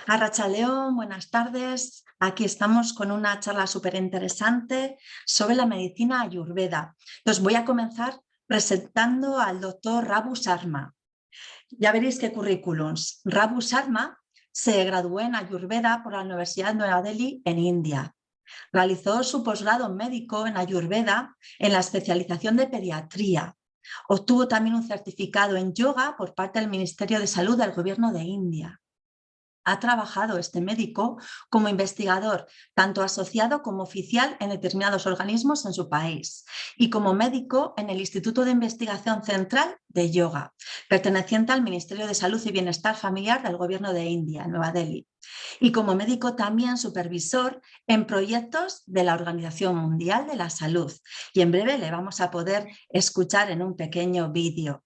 Arratsaldeon, buenas tardes. Aquí estamos con una charla súper interesante sobre la medicina ayurveda. Entonces voy a comenzar presentando al doctor Raghu Sharma. Ya veréis qué currículums. Raghu Sharma se graduó en Ayurveda por la Universidad de Nueva Delhi en India. Realizó su posgrado médico en Ayurveda en la especialización de pediatría. Obtuvo también un certificado en yoga por parte del Ministerio de Salud del Gobierno de India. Ha trabajado este médico como investigador, tanto asociado como oficial en determinados organismos en su país, y como médico en el Instituto de Investigación Central de Yoga, perteneciente al Ministerio de Salud y Bienestar Familiar del Gobierno de India, Nueva Delhi, y como médico también supervisor en proyectos de la Organización Mundial de la Salud. Y en breve le vamos a poder escuchar en un pequeño vídeo.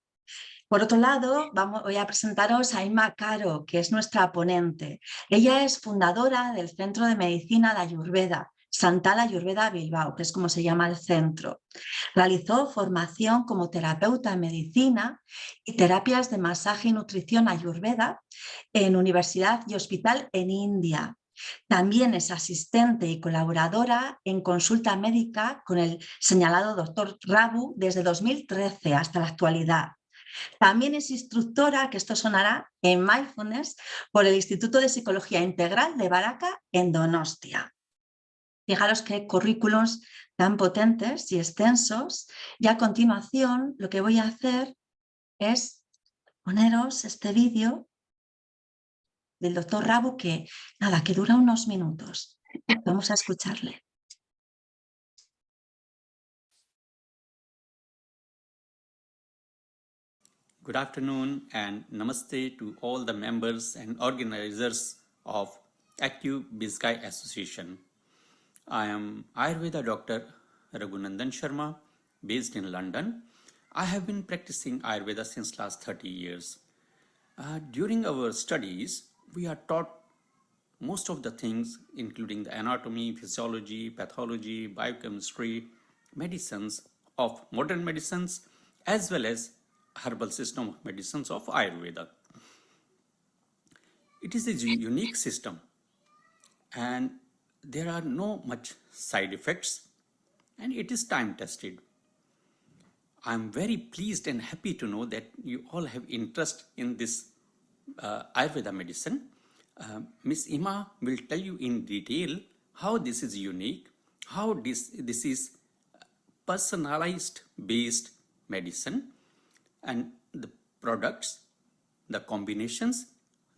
Por otro lado, voy a presentaros a Inma Caro, que es nuestra ponente. Ella es fundadora del Centro de Medicina de Ayurveda, Santal Ayurveda Bilbao, que es como se llama el centro. Realizó formación como terapeuta en medicina y terapias de masaje y nutrición ayurveda en universidad y hospital en India. También es asistente y colaboradora en consulta médica con el señalado doctor Raghu desde 2013 hasta la actualidad. También es instructora, que esto sonará, en Mindfulness por el Instituto de Psicología Integral de Baraka en Donostia. Fijaros qué currículums tan potentes y extensos. Y a continuación lo que voy a hacer es poneros este vídeo del doctor Raghu que dura unos minutos. Vamos a escucharle. Good afternoon and namaste to all the members and organizers of Active BizGuy Association. I am Ayurveda Dr. Raghunandan Sharma, based in London. I have been practicing Ayurveda since last 30 years. During our studies, we are taught most of the things, including the anatomy, physiology, pathology, biochemistry, medicines of modern medicines, as well as herbal system of medicines of Ayurveda. It is a unique system and there are no much side effects and it is time tested. I'm very pleased and happy to know that you all have interest in this Ayurveda medicine. Ms. Ima will tell you in detail how this is unique, how this is personalized based medicine, and the products, the combinations,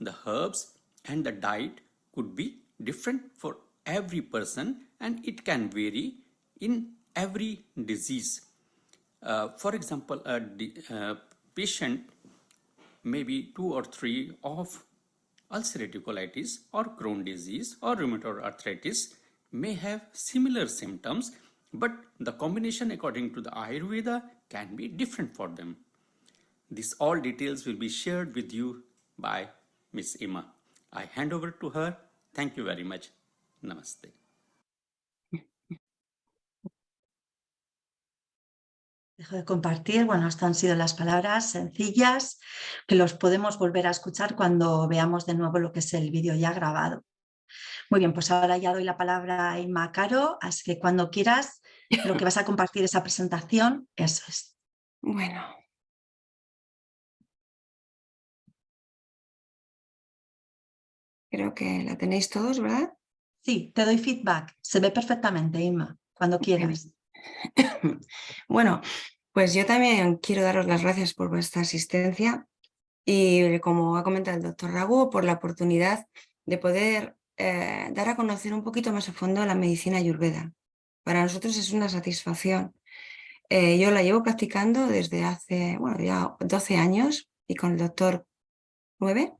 the herbs and the diet could be different for every person and it can vary in every disease. For example, a patient maybe 2 or 3 of ulcerative colitis or Crohn's disease or rheumatoid arthritis may have similar symptoms, but the combination according to the Ayurveda can be different for them. These all details will be shared with you by Ms. Ima. I hand over to her. Thank you very much. Namaste. Dejo de compartir. Bueno, estas han sido las palabras sencillas que los podemos volver a escuchar cuando veamos de nuevo lo que es el vídeo ya grabado. Muy bien, pues ahora ya doy la palabra a Inma Caro, así que cuando quieras, creo que vas a compartir esa presentación. Eso es. Bueno. Creo que la tenéis todos, ¿verdad? Sí, te doy feedback. Se ve perfectamente, Inma, cuando quieras. Bueno, pues yo también quiero daros las gracias por vuestra asistencia y, como ha comentado el doctor Raghu, por la oportunidad de poder dar a conocer un poquito más a fondo la medicina ayurveda. Para nosotros es una satisfacción. Yo la llevo practicando desde hace, bueno, ya 12 años y con el doctor 9.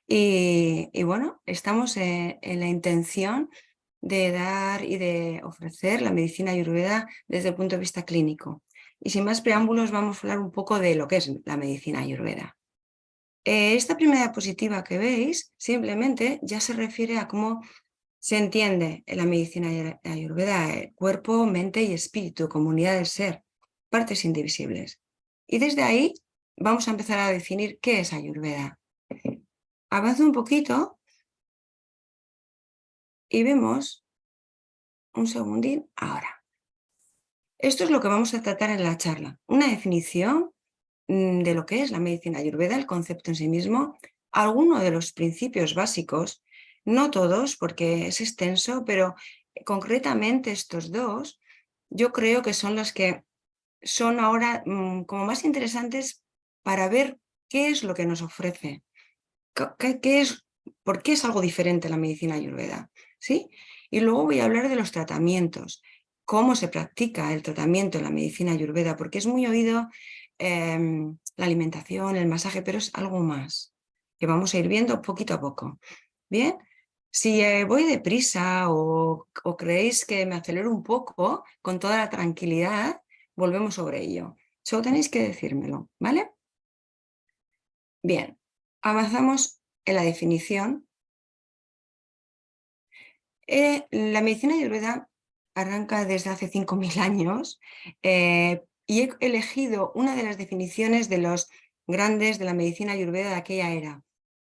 Y bueno, estamos en la intención de dar y de ofrecer la medicina ayurveda desde el punto de vista clínico. Y sin más preámbulos vamos a hablar un poco de lo que es la medicina ayurveda. Esta primera diapositiva que veis simplemente ya se refiere a cómo se entiende la medicina ayurveda, cuerpo, mente y espíritu, como unidad del ser, partes indivisibles. Y desde ahí vamos a empezar a definir qué es ayurveda. Avanzo un poquito y vemos un segundín ahora. Esto es lo que vamos a tratar en la charla. Una definición de lo que es la medicina ayurveda, el concepto en sí mismo, algunos de los principios básicos, no todos porque es extenso, pero concretamente estos dos, yo creo que son los que son ahora como más interesantes para ver qué es lo que nos ofrece, qué es, por qué es algo diferente la medicina ayurveda, ¿sí? Y luego voy a hablar de los tratamientos, cómo se practica el tratamiento en la medicina ayurveda, porque es muy oído la alimentación, el masaje, pero es algo más, que vamos a ir viendo poquito a poco. Bien, si voy deprisa o creéis que me acelero un poco, con toda la tranquilidad, volvemos sobre ello. Solo tenéis que decírmelo, ¿vale? Bien, avanzamos en la definición. La medicina ayurveda arranca desde hace 5.000 años y he elegido una de las definiciones de los grandes de la medicina ayurveda de aquella era.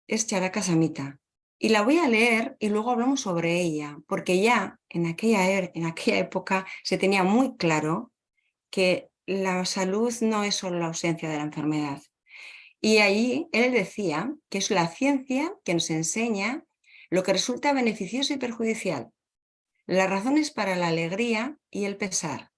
Es Charaka Samhita. Y la voy a leer y luego hablamos sobre ella, porque ya en aquella época se tenía muy claro que la salud no es solo la ausencia de la enfermedad. Y ahí él decía que es la ciencia que nos enseña lo que resulta beneficioso y perjudicial, las razones para la alegría y el pesar,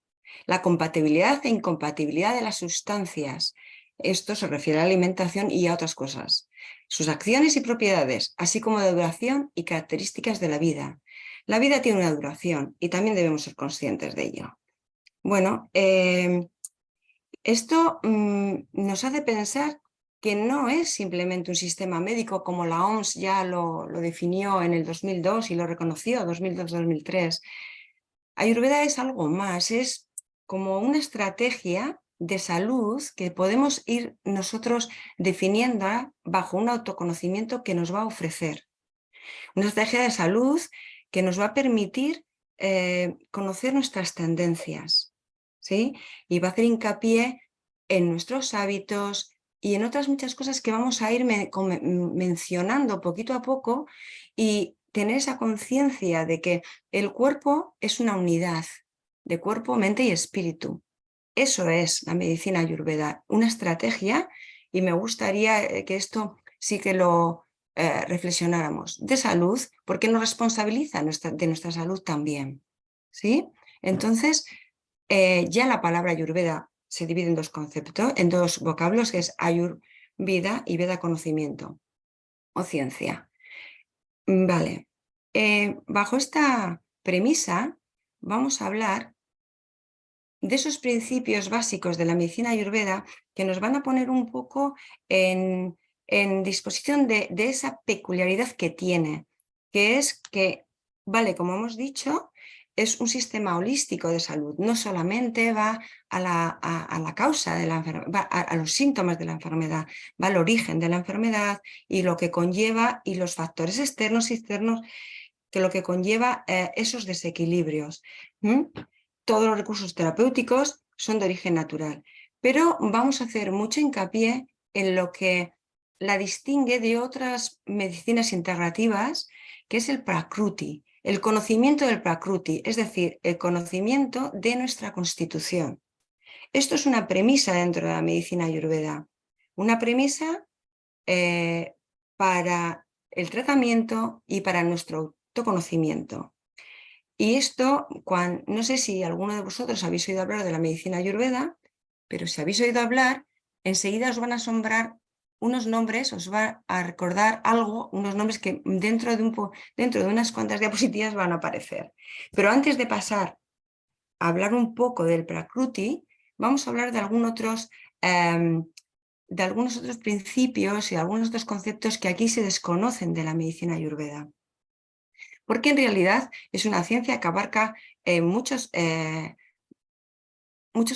la compatibilidad e incompatibilidad de las sustancias. Esto se refiere a la alimentación y a otras cosas. Sus acciones y propiedades, así como de duración y características de la vida. La vida tiene una duración y también debemos ser conscientes de ello. Bueno, esto nos hace pensar que no es simplemente un sistema médico como la OMS ya lo definió en el 2002 y lo reconoció, 2002-2003. Ayurveda es algo más, es como una estrategia de salud que podemos ir nosotros definiendo bajo un autoconocimiento que nos va a ofrecer. Una estrategia de salud que nos va a permitir conocer nuestras tendencias, ¿sí? Y va a hacer hincapié en nuestros hábitos y en otras muchas cosas que vamos a ir mencionando poquito a poco y tener esa conciencia de que el cuerpo es una unidad de cuerpo, mente y espíritu. Eso es la medicina ayurveda, una estrategia, y me gustaría que esto sí que lo reflexionáramos, de salud, porque nos responsabiliza de nuestra salud también, ¿sí? Entonces, ya la palabra ayurveda se divide en dos conceptos, en dos vocablos, que es ayur, vida, y veda, conocimiento o ciencia. Vale, bajo esta premisa vamos a hablar de esos principios básicos de la medicina ayurveda que nos van a poner un poco en disposición de esa peculiaridad que tiene, que es que, vale, como hemos dicho, es un sistema holístico de salud, no solamente va a la causa de la enfermedad, va a los síntomas de la enfermedad, va al origen de la enfermedad y lo que conlleva y los factores externos y externos que lo que conlleva esos desequilibrios. Todos los recursos terapéuticos son de origen natural, pero vamos a hacer mucho hincapié en lo que la distingue de otras medicinas integrativas, que es el Prakruti, el conocimiento del Prakruti, es decir, el conocimiento de nuestra constitución. Esto es una premisa dentro de la medicina ayurveda, una premisa para el tratamiento y para nuestro autoconocimiento. Y esto, no sé si alguno de vosotros habéis oído hablar de la medicina ayurveda, pero si habéis oído hablar, enseguida os van a asombrar unos nombres, os va a recordar algo, unos nombres que dentro de unas cuantas diapositivas van a aparecer. Pero antes de pasar a hablar un poco del Prakruti, vamos a hablar de algunos otros principios y algunos otros conceptos que aquí se desconocen de la medicina ayurveda. Porque en realidad es una ciencia que abarca muchos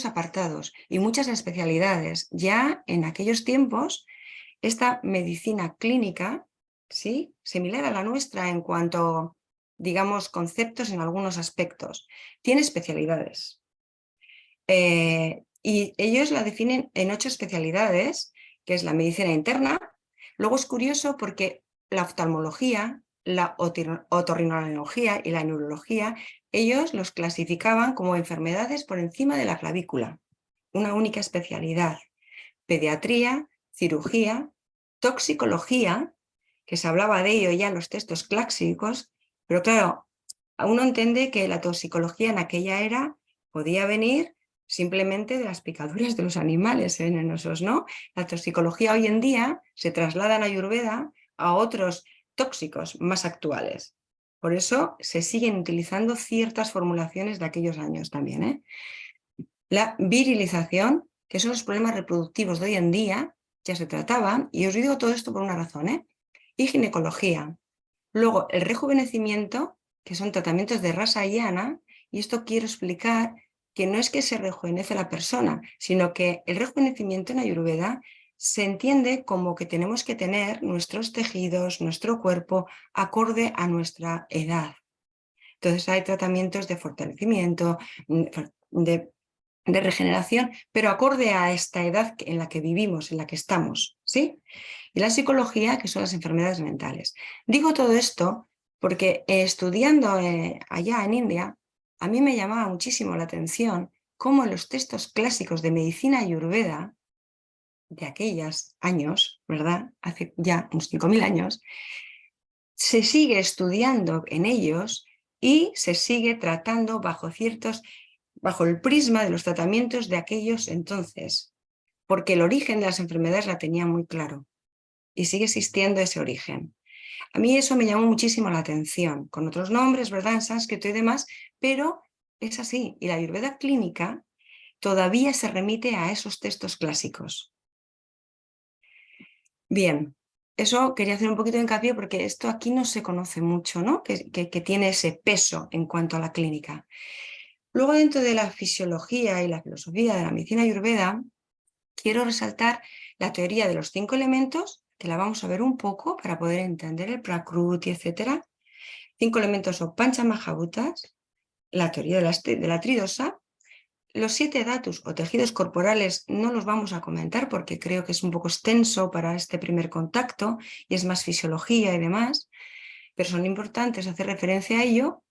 apartados y muchas especialidades. Ya en aquellos tiempos, esta medicina clínica, ¿sí?, similar a la nuestra en cuanto, digamos, conceptos en algunos aspectos, tiene especialidades. Y ellos la definen en 8 especialidades, que es la medicina interna. Luego es curioso porque la oftalmología la otorrinolaringología y la neurología, ellos los clasificaban como enfermedades por encima de la clavícula, una única especialidad. Pediatría, cirugía, toxicología, que se hablaba de ello ya en los textos clásicos, pero claro, uno entiende que la toxicología en aquella era podía venir simplemente de las picaduras de los animales venenosos, ¿no? La toxicología hoy en día se traslada en Ayurveda a otros tóxicos más actuales. Por eso se siguen utilizando ciertas formulaciones de aquellos años también, ¿eh? La virilización, que son los problemas reproductivos de hoy en día, ya se trataban, y os digo todo esto por una razón, ¿eh? Y ginecología. Luego, el rejuvenecimiento, que son tratamientos de rasa llana, y esto quiero explicar que no es que se rejuvenece la persona, sino que el rejuvenecimiento en Ayurveda se entiende como que tenemos que tener nuestros tejidos, nuestro cuerpo, acorde a nuestra edad. Entonces hay tratamientos de fortalecimiento, de regeneración, pero acorde a esta edad en la que vivimos, en la que estamos, ¿sí? Y la psicología, que son las enfermedades mentales. Digo todo esto porque estudiando allá en India, a mí me llamaba muchísimo la atención cómo en los textos clásicos de medicina ayurveda, de aquellos años, ¿verdad? Hace ya unos 5.000 años, se sigue estudiando en ellos y se sigue tratando bajo el prisma de los tratamientos de aquellos entonces, porque el origen de las enfermedades la tenía muy claro y sigue existiendo ese origen. A mí eso me llamó muchísimo la atención, con otros nombres, ¿verdad?, en sánscrito y demás, pero es así. Y la Ayurveda clínica todavía se remite a esos textos clásicos. Bien, eso quería hacer un poquito de hincapié porque esto aquí no se conoce mucho, ¿no? Que tiene ese peso en cuanto a la clínica. Luego, dentro de la fisiología y la filosofía de la medicina ayurveda, quiero resaltar la teoría de los 5 elementos, que la vamos a ver un poco para poder entender el Prakruti, etc. 5 elementos son Panchamahabhutas, la teoría de la tridosa. Los 7 datus o tejidos corporales no los vamos a comentar porque creo que es un poco extenso para este primer contacto y es más fisiología y demás, pero son importantes hacer referencia a ello.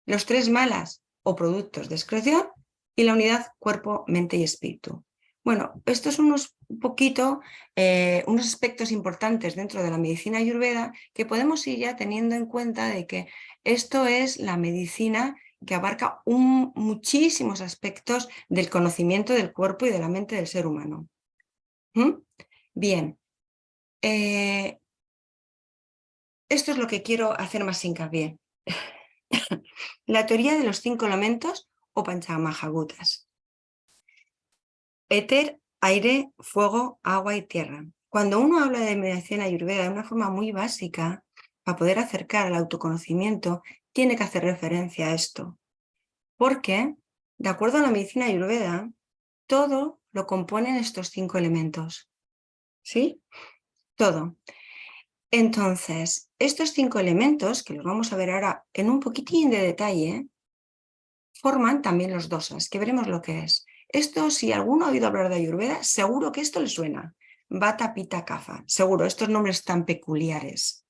Los 3 malas o productos de excreción y la unidad cuerpo, mente y espíritu. Bueno, estos son unos aspectos importantes dentro de la medicina ayurveda que podemos ir ya teniendo en cuenta de que esto es la medicina que abarca muchísimos aspectos del conocimiento del cuerpo y de la mente del ser humano. Bien, esto es lo que quiero hacer más hincapié. La teoría de los 5 elementos o Panchamahabhutas. Éter, aire, fuego, agua y tierra. Cuando uno habla de medicina ayurveda de una forma muy básica, para poder acercar al autoconocimiento, tiene que hacer referencia a esto. Porque, de acuerdo a la medicina ayurveda, todo lo componen estos 5 elementos. ¿Sí? Todo. Entonces, estos 5 elementos, que los vamos a ver ahora en un poquitín de detalle, forman también los dosas, que veremos lo que es. Esto, si alguno ha oído hablar de Ayurveda, seguro que esto le suena. Vata, Pitta, Kapha. Seguro, estos nombres tan peculiares.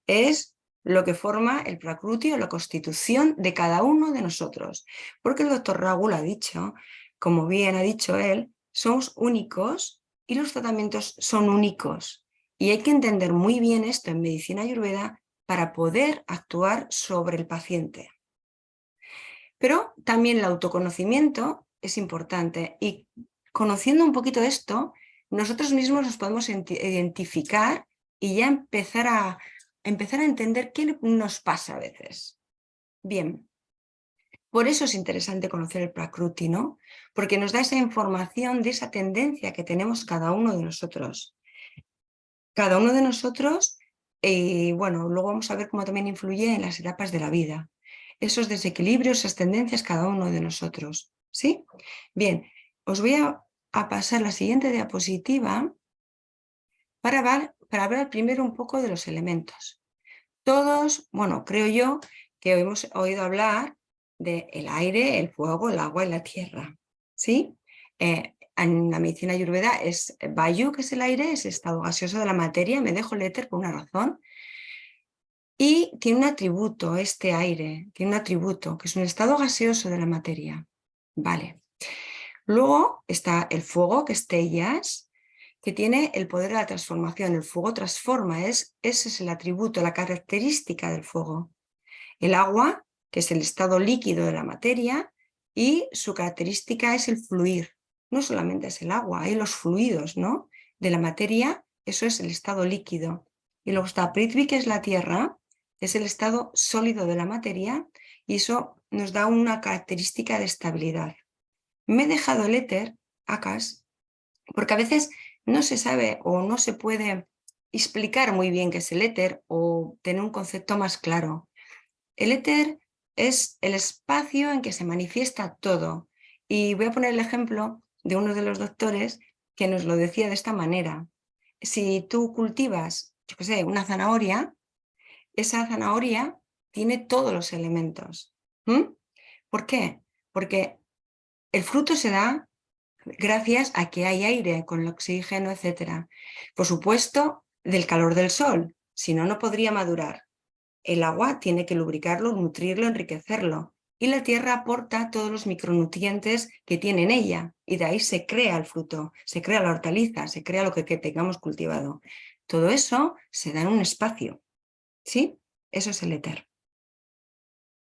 Es lo que forma el Prakruti o la constitución de cada uno de nosotros. Porque el doctor Raghu ha dicho, como bien ha dicho él, somos únicos y los tratamientos son únicos. Y hay que entender muy bien esto en medicina ayurveda para poder actuar sobre el paciente. Pero también el autoconocimiento es importante y conociendo un poquito esto, nosotros mismos nos podemos identificar y ya empezar a entender qué nos pasa a veces. Bien, por eso es interesante conocer el Prakruti, ¿no? Porque nos da esa información de esa tendencia que tenemos cada uno de nosotros. Cada uno de nosotros, bueno, luego vamos a ver cómo también influye en las etapas de la vida. Esos desequilibrios, esas tendencias, cada uno de nosotros, ¿sí? Bien, os voy a pasar la siguiente diapositiva para hablar primero un poco de los elementos. Todos, bueno, creo yo que hemos oído hablar del aire, el fuego, el agua y la tierra, ¿sí? En la medicina ayurveda es Vayu, que es el aire, es estado gaseoso de la materia. Me dejo el éter por una razón. Y tiene un atributo, este aire, tiene un atributo, que es un estado gaseoso de la materia. Vale. Luego está el fuego, que es Tejas, que tiene el poder de la transformación. El fuego transforma, ese es el atributo, la característica del fuego. El agua, que es el estado líquido de la materia, y su característica es el fluir. No solamente es el agua, hay los fluidos, ¿no?, de la materia, eso es el estado líquido. Y luego está Prithvi, que es la tierra, que es el estado sólido de la materia, y eso nos da una característica de estabilidad. Me he dejado el éter, Akash, porque a veces no se sabe o no se puede explicar muy bien qué es el éter o tener un concepto más claro. El éter es el espacio en que se manifiesta todo. Y voy a poner el ejemplo de uno de los doctores que nos lo decía de esta manera. Si tú cultivas, yo qué sé, una zanahoria, esa zanahoria tiene todos los elementos. ¿Por qué? Porque el fruto se da gracias a que hay aire con el oxígeno, etc. Por supuesto, del calor del sol, si no, no podría madurar. El agua tiene que lubricarlo, nutrirlo, enriquecerlo. Y la tierra aporta todos los micronutrientes que tiene en ella. Y de ahí se crea el fruto, se crea la hortaliza, se crea lo que tengamos cultivado. Todo eso se da en un espacio. ¿Sí? Eso es el éter.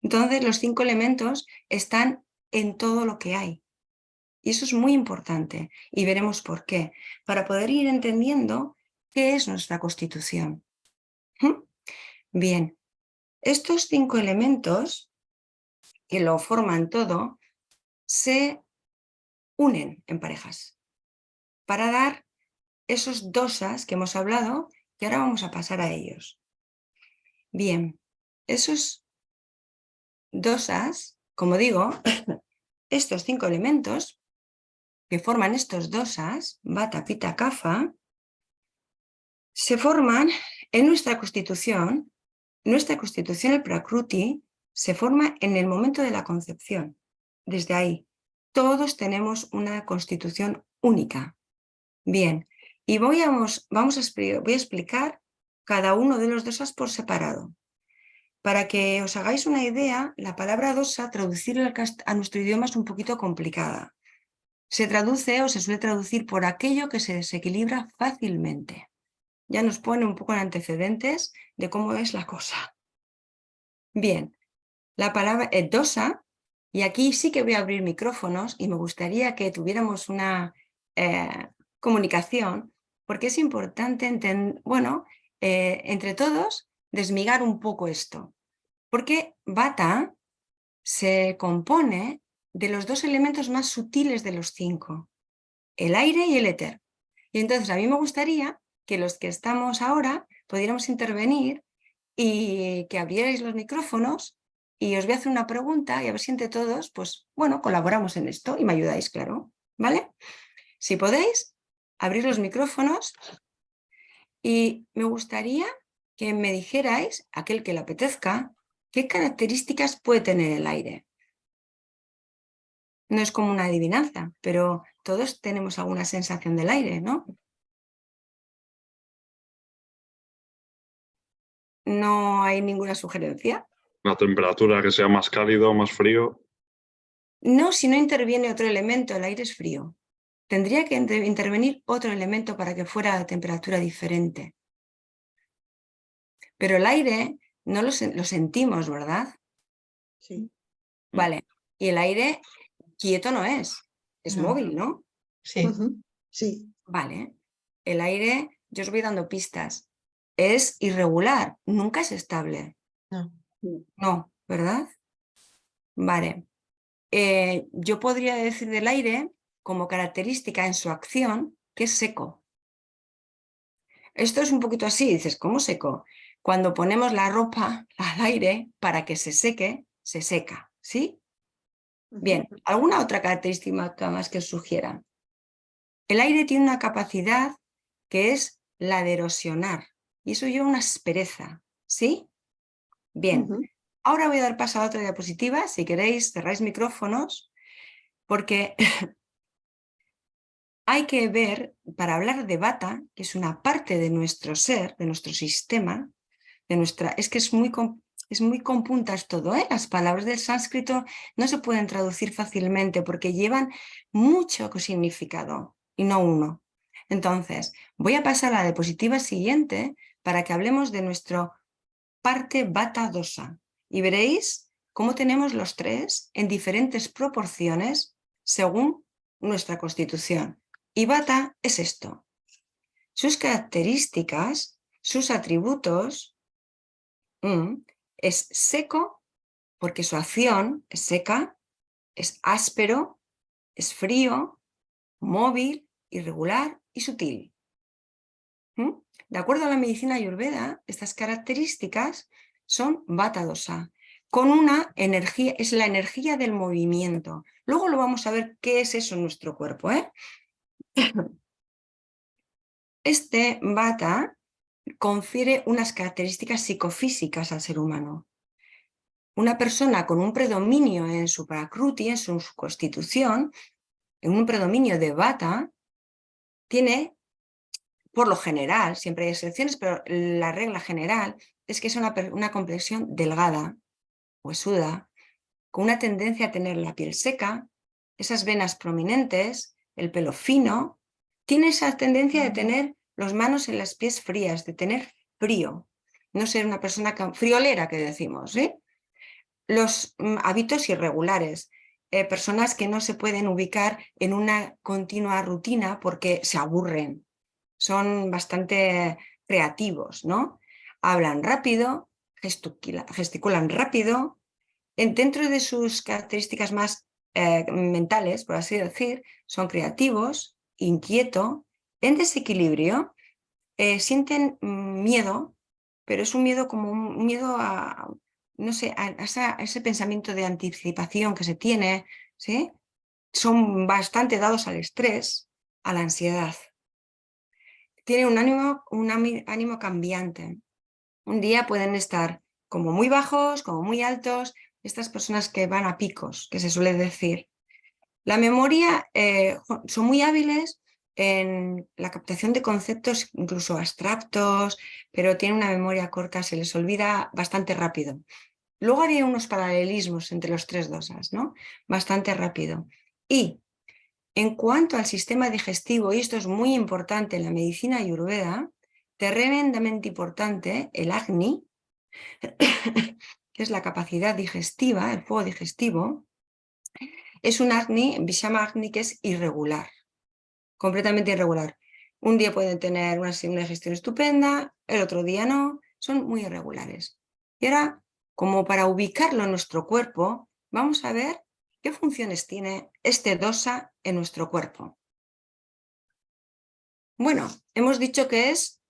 Entonces, los 5 elementos están en todo lo que hay. Y eso es muy importante. Y veremos por qué. Para poder ir entendiendo qué es nuestra constitución. Bien. Estos 5 elementos que lo forman todo se unen en parejas para dar esos dosas que hemos hablado, que ahora vamos a pasar a ellos. Bien, esos dosas, como digo, estos 5 elementos que forman estos dosas, Vata, Pitta, Kapha, se forman en nuestra constitución. Nuestra constitución, el Prakruti, se forma en el momento de la concepción. Desde ahí, todos tenemos una constitución única. Bien, y voy a explicar cada uno de los dosas por separado. Para que os hagáis una idea, la palabra dosa, traducirla a nuestro idioma es un poquito complicada. Se traduce o se suele traducir por aquello que se desequilibra fácilmente. Ya nos pone un poco en antecedentes de cómo es la cosa. Bien, la palabra es dosa, y aquí sí que voy a abrir micrófonos y me gustaría que tuviéramos una comunicación, porque es importante entre todos desmigar un poco esto. Porque Vata se compone de los 2 elementos más sutiles de los 5, el aire y el éter. Y entonces a mí me gustaría que los que estamos ahora pudiéramos intervenir y que abrierais los micrófonos, y os voy a hacer una pregunta y a ver si entre todos, pues bueno, colaboramos en esto y me ayudáis, claro, ¿vale? Si podéis, abrir los micrófonos y me gustaría que me dijerais, aquel que le apetezca, qué características puede tener el aire. No es como una adivinanza, pero todos tenemos alguna sensación del aire, ¿no? ¿No hay ninguna sugerencia? Una temperatura que sea más cálido, más frío. No, si no interviene otro elemento, el aire es frío. Tendría que intervenir otro elemento para que fuera de temperatura diferente. Pero el aire no lo sentimos, ¿verdad? Sí. Vale. Y el aire quieto no es No. móvil, ¿no? Sí. Sí. Vale. El aire, yo os voy dando pistas, es irregular, nunca es estable. No. No, ¿verdad? Vale. Yo podría decir del aire como característica en su acción que es seco. Esto es un poquito así, dices, ¿cómo seco? Cuando ponemos la ropa al aire para que se seque, se seca, ¿sí? Bien, ¿alguna otra característica más que os sugiera? El aire tiene una capacidad que es la de erosionar, y eso lleva una aspereza, ¿sí? Bien, ahora voy a dar paso a otra diapositiva, si queréis cerráis micrófonos, porque hay que ver, para hablar de Vata, que es una parte de nuestro ser, de nuestro sistema, de nuestra... Es que es muy con puntas todo, ¿eh? Las palabras del sánscrito no se pueden traducir fácilmente porque llevan mucho significado y no uno. Entonces, voy a pasar a la diapositiva siguiente para que hablemos de nuestro parte Vata Dosa y veréis cómo tenemos los tres en diferentes proporciones según nuestra constitución. Y Vata es esto. Sus características, sus atributos, es seco porque su acción es seca, es áspero, es frío, móvil, irregular y sutil. De acuerdo a la medicina ayurveda, estas características son Vata Dosa, con una energía, es la energía del movimiento. Luego lo vamos a ver qué es eso en nuestro cuerpo, ¿eh? Este Vata confiere unas características psicofísicas al ser humano. Una persona con un predominio en su prakruti, en su constitución, en un predominio de Vata, tiene, por lo general, siempre hay excepciones, pero la regla general es que es una complexión delgada, huesuda, con una tendencia a tener la piel seca, esas venas prominentes, el pelo fino, tiene esa tendencia de tener las manos en las pies frías, de tener frío, no ser una persona friolera que decimos, ¿sí? Los hábitos irregulares, personas que no se pueden ubicar en una continua rutina porque se aburren, son bastante creativos, ¿no? Hablan rápido, gesticulan rápido, dentro de sus características más mentales, por así decir, son creativos, inquietos, en desequilibrio, sienten miedo, pero es un miedo como un miedo a, no sé, a ese pensamiento de anticipación que se tiene, ¿sí? Son bastante dados al estrés, a la ansiedad. Tienen un ánimo cambiante. Un día pueden estar como muy bajos, como muy altos, estas personas que van a picos, que se suele decir. La memoria, son muy hábiles en la captación de conceptos incluso abstractos, pero tienen una memoria corta, se les olvida bastante rápido. Luego haría unos paralelismos entre los tres dosas, ¿no? Bastante rápido. Y en cuanto al sistema digestivo, y esto es muy importante en la medicina ayurveda, tremendamente importante, el Agni, que es la capacidad digestiva, el fuego digestivo, es un Agni, Vishama Agni, que es irregular, completamente irregular. Un día pueden tener una digestión estupenda, el otro día no, son muy irregulares. Y ahora, como para ubicarlo en nuestro cuerpo, vamos a ver qué funciones tiene este dosa en nuestro cuerpo. Bueno, hemos dicho que es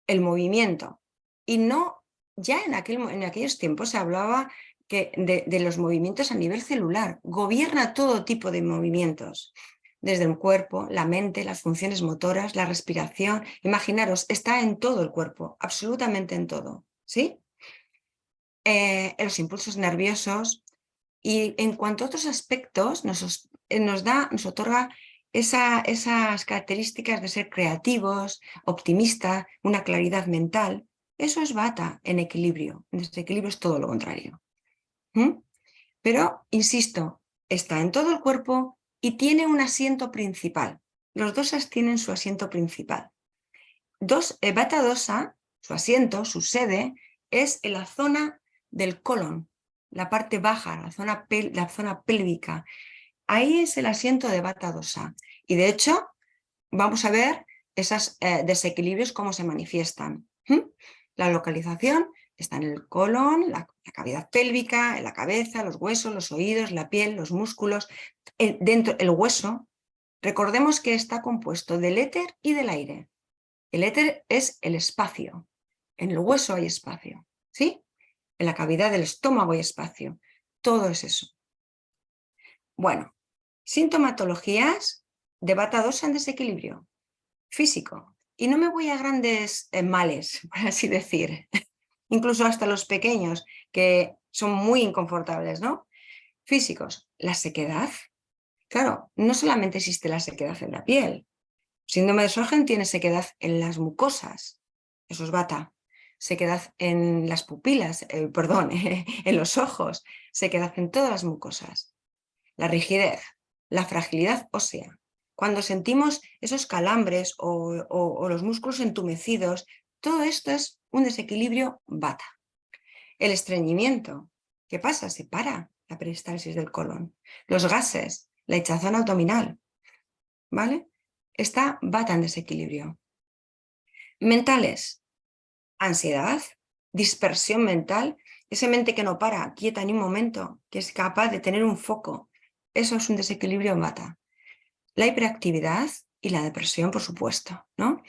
el movimiento y no, ya en aquellos tiempos se hablaba de los movimientos a nivel celular, gobierna todo tipo de movimientos, desde el cuerpo, la mente, las funciones motoras, la respiración. Imaginaros, está en todo el cuerpo, absolutamente en todo, ¿sí? Los impulsos nerviosos y en cuanto a otros aspectos nos otorga esas características de ser creativos, optimistas, una claridad mental. Eso es Vata en equilibrio. En desequilibrio es todo lo contrario. Pero, insisto, está en todo el cuerpo y tiene un asiento principal. Los dosas tienen su asiento principal. Vata dosa, su asiento, su sede, es en la zona del colon, la parte baja, la zona pélvica. Ahí es el asiento de Vata dosa. Y de hecho, vamos a ver esos desequilibrios cómo se manifiestan. La localización está en el colon, la cavidad pélvica, en la cabeza, los huesos, los oídos, la piel, los músculos. Dentro el hueso, recordemos que está compuesto del éter y del aire. El éter es el espacio. En el hueso hay espacio, ¿sí? En la cavidad del estómago hay espacio. Todo es eso. Bueno, sintomatologías de Vata dosa en desequilibrio físico. Y no me voy a grandes males, por así decir, incluso hasta los pequeños, que son muy inconfortables, ¿no? Físicos, la sequedad. Claro, no solamente existe la sequedad en la piel. Síndrome de Sjögren tiene sequedad en las mucosas. Eso es Vata. se queda en las pupilas, perdón, en los ojos, se queda en todas las mucosas. La rigidez, la fragilidad ósea. Cuando sentimos esos calambres o los músculos entumecidos, todo esto es un desequilibrio vata. El estreñimiento, ¿qué pasa? Se para la peristalsis del colon. Los gases, la hinchazón abdominal, ¿vale? Está vata en desequilibrio. Mentales, ansiedad, dispersión mental, esa mente que no para, quieta ni un momento, que es capaz de tener un foco. Eso es un desequilibrio vata. La hiperactividad y la depresión, por supuesto, ¿no?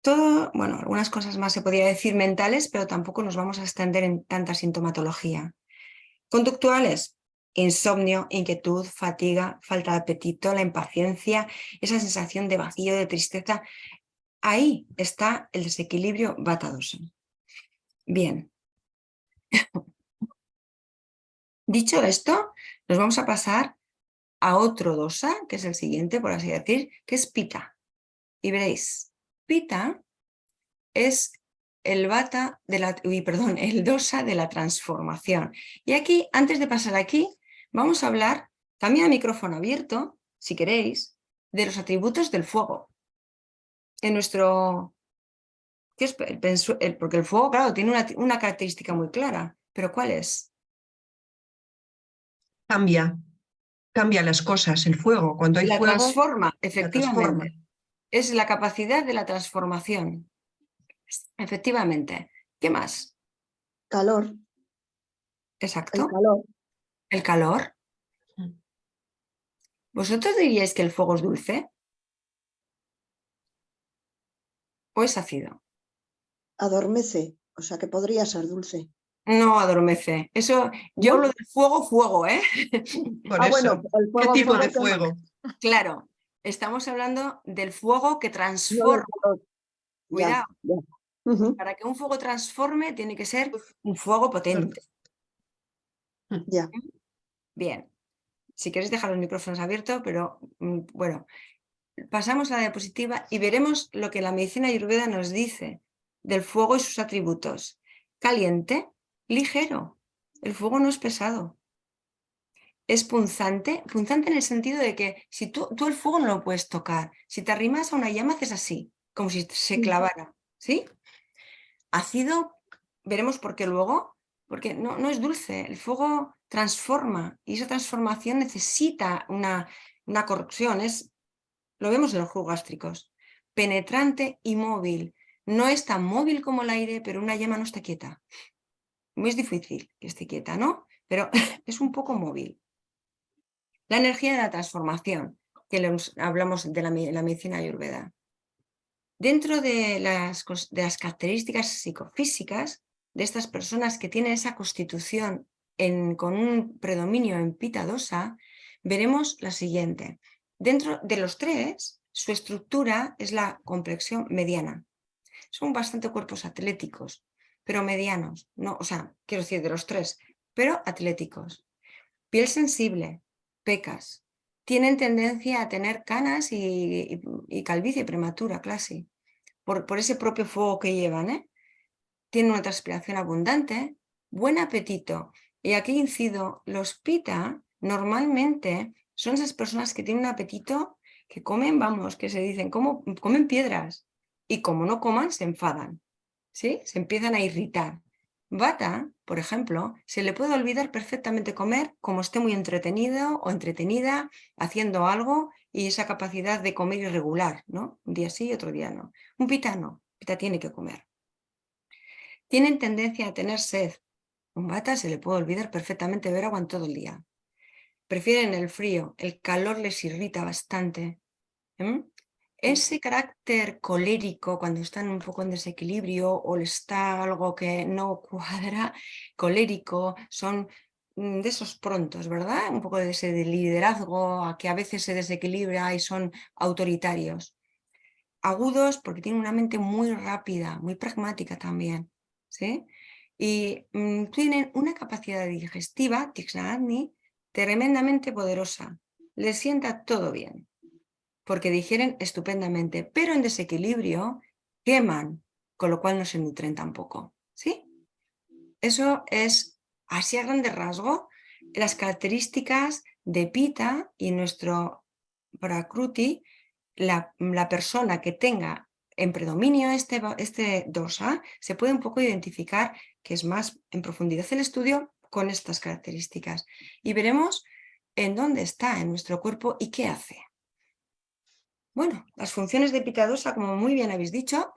Todo, bueno, algunas cosas más se podría decir mentales, pero tampoco nos vamos a extender en tanta sintomatología. Conductuales, insomnio, inquietud, fatiga, falta de apetito, la impaciencia, esa sensación de vacío, de tristeza. Ahí está el desequilibrio vata-dosa. Bien. Dicho esto, nos vamos a pasar a otro dosa, que es el siguiente, por así decir, que es pita. Y veréis, pita es el vata de la, el dosa de la transformación. Y aquí, antes de pasar aquí, vamos a hablar, también a micrófono abierto, si queréis, de los atributos del fuego. En nuestro... porque el fuego, claro, tiene una característica muy clara, pero ¿cuál es? Cambia las cosas, el fuego. Cuando hay La fuego, transforma, la transforma. efectivamente. Es la capacidad de la transformación. Efectivamente. ¿Qué más? Calor, Exacto. el calor. El calor. ¿Vosotros diríais que el fuego es dulce? ¿O es ácido? Adormece, o sea que podría ser dulce. No adormece. Eso, yo ¿No? hablo del fuego, ¿eh? Por eso, Bueno, el ¿qué tipo de quema. fuego? Claro, estamos hablando del fuego que No del transforma. calor. Ya, Cuidado, ya. Ujú, para que un fuego transforme tiene que ser un fuego potente. ya. Bien, si queréis dejar los micrófonos abiertos, pero bueno, pasamos a la diapositiva y veremos lo que la medicina ayurveda nos dice del fuego y sus atributos. Caliente, ligero. El fuego no es pesado. Es punzante en el sentido de que si tú el fuego no lo puedes tocar. Si te arrimas a una llama haces así, como si se clavara, ¿sí? Ácido, veremos por qué luego, porque no es dulce. El fuego transforma y esa transformación necesita una corrupción. Lo vemos en los jugos gástricos. Penetrante y móvil. No es tan móvil como el aire, pero una llama no está quieta. Muy difícil que esté quieta, ¿no? Pero es un poco móvil. La energía de la transformación, que hablamos de la medicina ayurveda. Dentro de las características psicofísicas de estas personas que tienen esa constitución con un predominio en pita dosa, veremos la siguiente. Dentro de los tres, su estructura es la complexión mediana. Son bastante cuerpos atléticos, pero medianos. No, o sea, quiero decir, de los tres, pero atléticos. Piel sensible, pecas. Tienen tendencia a tener canas y calvicie prematura, casi, por ese propio fuego que llevan, ¿eh? Tienen una transpiración abundante, buen apetito. Y aquí incido, los pita normalmente son esas personas que tienen un apetito que comen, vamos, que se dicen, comen piedras. Y como no coman, se enfadan, ¿sí? Se empiezan a irritar. Vata, por ejemplo, se le puede olvidar perfectamente comer como esté muy entretenido o entretenida haciendo algo y esa capacidad de comer irregular, ¿no? Un día sí, otro día no. Un pita no, pita tiene que comer. Tienen tendencia a tener sed. Un vata se le puede olvidar perfectamente beber agua en todo el día. Prefieren el frío, el calor les irrita bastante. Ese carácter colérico, cuando están un poco en desequilibrio o les está algo que no cuadra, colérico, son de esos prontos, ¿verdad? Un poco de ese liderazgo, a que a veces se desequilibra y son autoritarios. Agudos porque tienen una mente muy rápida, muy pragmática también, ¿sí? Y tienen una capacidad digestiva, Tixnagni, tremendamente poderosa. Les sienta todo bien, porque digieren estupendamente, pero en desequilibrio queman con lo cual no se nutren tampoco, ¿sí? Eso es, así a grandes rasgos, las características de Pitta y nuestro Prakruti. La persona que tenga en predominio este dosa se puede un poco identificar, que es más en profundidad el estudio, con estas características. Y veremos en dónde está en nuestro cuerpo y qué hace. Bueno, las funciones de Pitta dosa, como muy bien habéis dicho,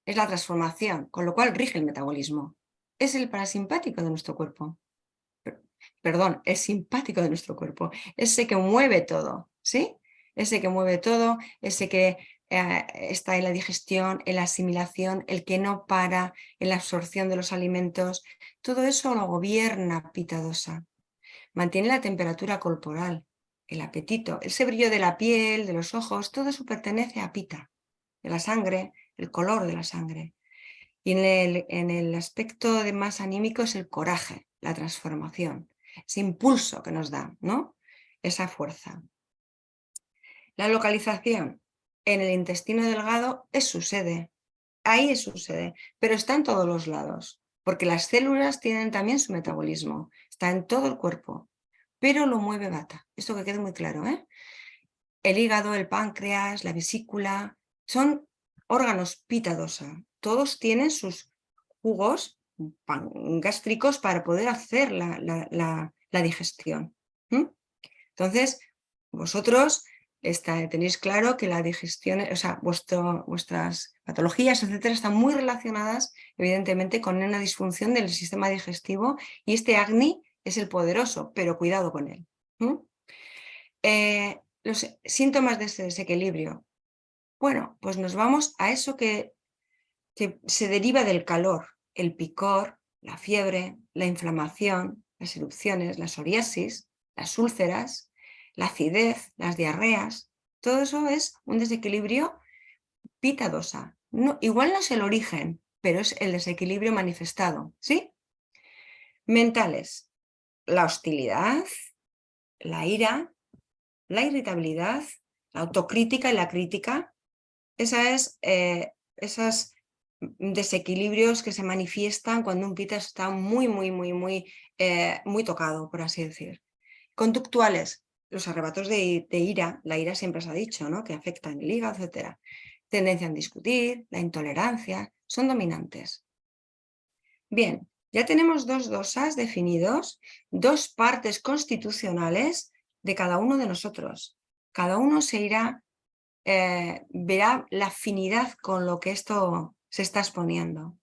es la transformación, con lo cual rige el metabolismo. Es el parasimpático de nuestro cuerpo. Perdón, es simpático de nuestro cuerpo. Ese que mueve todo, ¿sí? Ese que mueve todo, ese que está en la digestión, en la asimilación, el que no para, en la absorción de los alimentos. Todo eso lo gobierna Pitta dosa. Mantiene la temperatura corporal, el apetito, ese brillo de la piel, de los ojos, todo eso pertenece a Pitta, de la sangre, el color de la sangre. Y en el aspecto de más anímico es el coraje, la transformación, ese impulso que nos da, ¿no? Esa fuerza. La localización en el intestino delgado es su sede, ahí es su sede, pero está en todos los lados, porque las células tienen también su metabolismo, está en todo el cuerpo, pero lo mueve Vata, esto que quede muy claro, ¿eh? El hígado, el páncreas, la vesícula, son órganos Pitta dosa, todos tienen sus jugos gástricos para poder hacer la digestión. Entonces, vosotros tenéis claro que la digestión, o sea, vuestras patologías, etcétera, están muy relacionadas, evidentemente, con una disfunción del sistema digestivo, y este Agni es el poderoso, pero cuidado con él. Los síntomas de este desequilibrio. Bueno, pues nos vamos a eso que se deriva del calor, el picor, la fiebre, la inflamación, las erupciones, la psoriasis, las úlceras, la acidez, las diarreas. Todo eso es un desequilibrio Pitta dosa. No, igual no es el origen, pero es el desequilibrio manifestado, ¿sí? Mentales, la hostilidad, la ira, la irritabilidad, la autocrítica y la crítica. Esos desequilibrios que se manifiestan cuando un Pitta está muy tocado, por así decir. Conductuales, los arrebatos de ira, la ira siempre se ha dicho, ¿no? Que afectan el hígado, etc. Tendencia a discutir, la intolerancia, son dominantes. Bien, ya tenemos dos dosas definidos, dos partes constitucionales de cada uno de nosotros. Cada uno se irá, verá la afinidad con lo que esto se está exponiendo.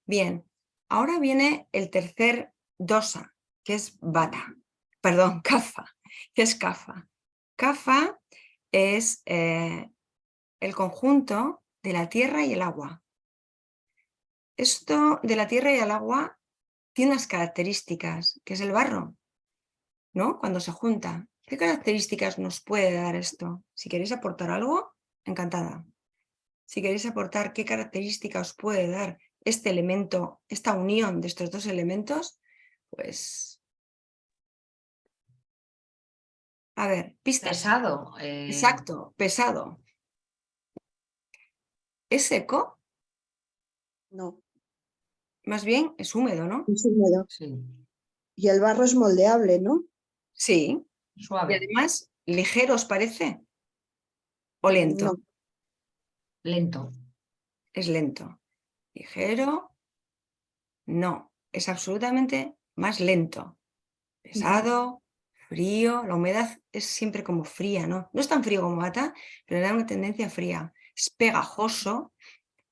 Bien, ahora viene el tercer dosa, que es Vata, perdón, Kapha, que es Kapha. Kapha es el conjunto de la tierra y el agua. Esto de la tierra y el agua tiene unas características, que es el barro, ¿no? Cuando se junta. ¿Qué características nos puede dar esto? Si queréis aportar algo, encantada. Si queréis aportar qué características os puede dar este elemento, esta unión de estos dos elementos, pues... A ver, pistas. Pesado. Exacto, pesado. ¿Es seco? No, Más bien es húmedo, ¿no? es húmedo. Sí. Y el barro es moldeable, ¿no? Sí. Y Suave. además, ligero, ¿os parece? ¿O lento? No, Lento. Es lento. Ligero, no. Es absolutamente más lento. Pesado, frío. La humedad es siempre como fría, ¿no? No es tan frío como Vata, pero da una tendencia fría. Es pegajoso.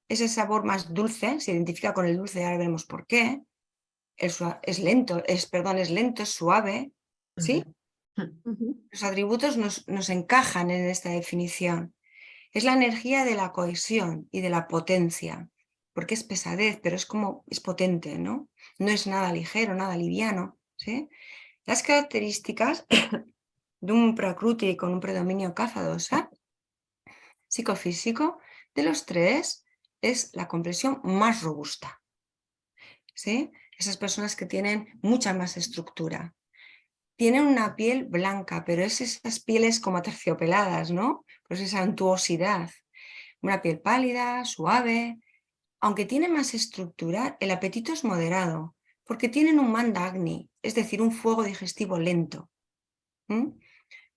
Ese sabor más dulce se identifica con el dulce, ahora veremos por qué. Es lento, es lento, es suave, ¿sí? Ujú. Los atributos nos encajan en esta definición. Es la energía de la cohesión y de la potencia, porque es pesadez, pero es potente, ¿no? No es nada ligero, nada liviano, ¿sí? Las características de un Prakruti con un predominio Kapha dosa, psicofísico, de los tres es la comprensión más robusta, ¿sí? Esas personas que tienen mucha más estructura. Tienen una piel blanca, pero es esas pieles como aterciopeladas, ¿no? Pues esa untuosidad. Una piel pálida, suave. Aunque tiene más estructura, el apetito es moderado, porque tienen un manda agni, es decir, un fuego digestivo lento.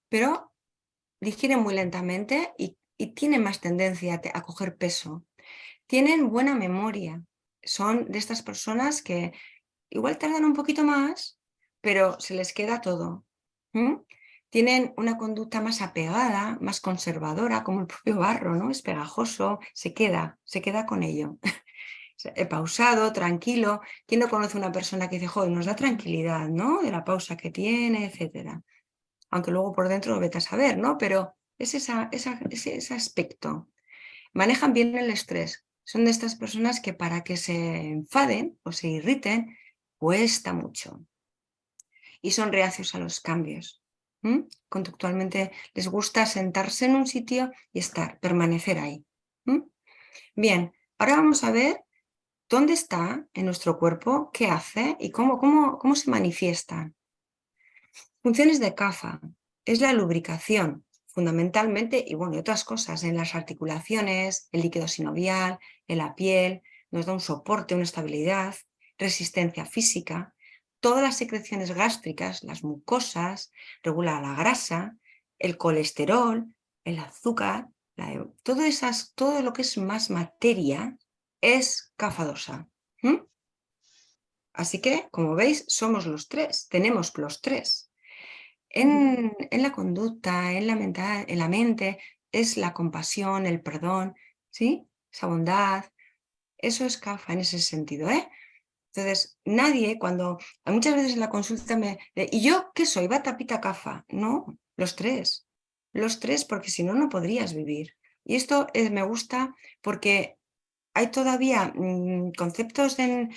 Pero digieren muy lentamente y tienen más tendencia a coger peso. Tienen buena memoria. Son de estas personas que igual tardan un poquito más, pero se les queda todo. Tienen una conducta más apegada, más conservadora, como el propio barro, ¿no? Es pegajoso, se queda con ello. Pausado, tranquilo. ¿Quién no conoce una persona que dice, joder, nos da tranquilidad, ¿no? De la pausa que tiene, etcétera? Aunque luego por dentro lo vete a saber, ¿no? Pero es ese aspecto. Manejan bien el estrés. Son de estas personas que para que se enfaden o se irriten, cuesta mucho. Y son reacios a los cambios. Conductualmente les gusta sentarse en un sitio y permanecer ahí. Bien, ahora vamos a ver dónde está en nuestro cuerpo, qué hace y cómo se manifiesta. Funciones de Kapha. Es la lubricación, fundamentalmente, y bueno, y otras cosas, en las articulaciones, el líquido sinovial, en la piel, nos da un soporte, una estabilidad, resistencia física. Todas las secreciones gástricas, las mucosas, regula la grasa, el colesterol, el azúcar, todo lo que es más materia es Kapha dosha. Así que, como veis, somos los tres, tenemos los tres. En la conducta, en la mente, es la compasión, el perdón, ¿sí? Esa bondad. Eso es Kapha en ese sentido, ¿eh? Entonces, nadie, muchas veces en la consulta ¿y yo qué soy? Vata, Pitta, Kapha. No, los tres, porque si no, no podrías vivir. Y esto me gusta porque hay todavía conceptos, se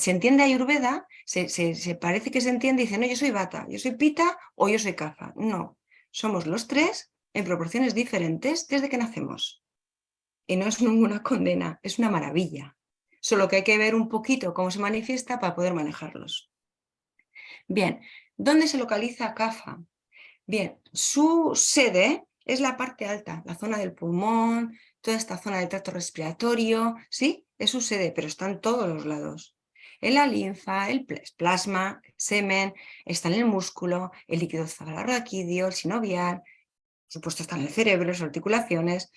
entiende Ayurveda, se parece que se entiende y dice, no, yo soy Vata, yo soy Pitta o yo soy Kapha. No, somos los tres en proporciones diferentes desde que nacemos. Y no es ninguna condena, es una maravilla. Solo que hay que ver un poquito cómo se manifiesta para poder manejarlos. Bien, ¿dónde se localiza Kapha? Bien, su sede es la parte alta, la zona del pulmón, toda esta zona del tracto respiratorio, ¿sí? Es su sede, pero está en todos los lados. En la linfa, el plasma, el semen, está en el músculo, el líquido cefalorraquídeo, el sinovial, por supuesto está en el cerebro, las articulaciones.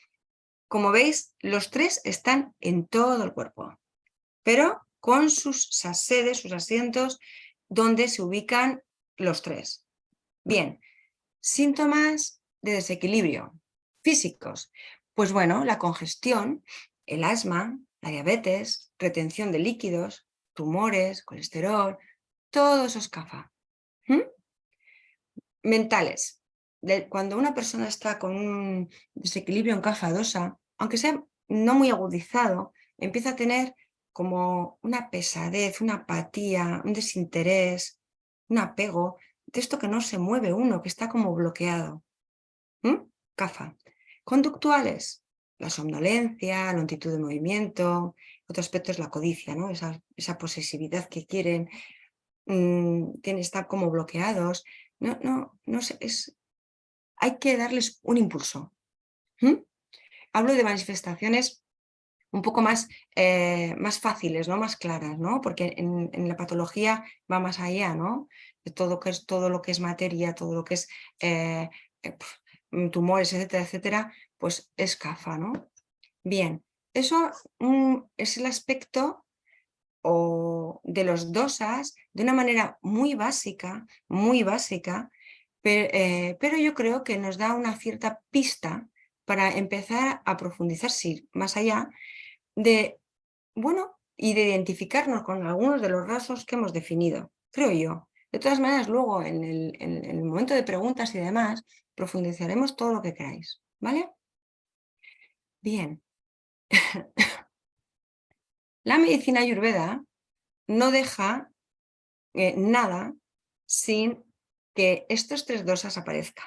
Como veis, los tres están en todo el cuerpo, pero con sus sedes, sus asientos, donde se ubican los tres. Bien. Síntomas de desequilibrio físicos. Pues bueno, la congestión, el asma, la diabetes, retención de líquidos, tumores, colesterol, todo eso es Kapha. Mentales. Cuando una persona está con un desequilibrio en Kapha dosha, aunque sea no muy agudizado, empieza a tener como una pesadez, una apatía, un desinterés, un apego, de esto que no se mueve uno, que está como bloqueado. Kapha. Conductuales, la somnolencia, la lentitud de movimiento, otro aspecto es la codicia, ¿no? Esa posesividad que quieren, están como bloqueados. No sé, hay que darles un impulso. Hablo de manifestaciones un poco más fáciles, ¿no? Más claras, ¿no? Porque en la patología va más allá, ¿no? De todo lo que es materia, todo lo que es tumores, etcétera, etcétera, pues es Kapha, ¿no? Bien, eso es el aspecto de los dosas de una manera muy básica, pero yo creo que nos da una cierta pista para empezar a profundizar más allá y de identificarnos con algunos de los rasgos que hemos definido, creo yo. De todas maneras, luego en el momento de preguntas y demás, profundizaremos todo lo que queráis, ¿vale? Bien. La medicina ayurveda no deja nada sin que estos tres dosas aparezcan.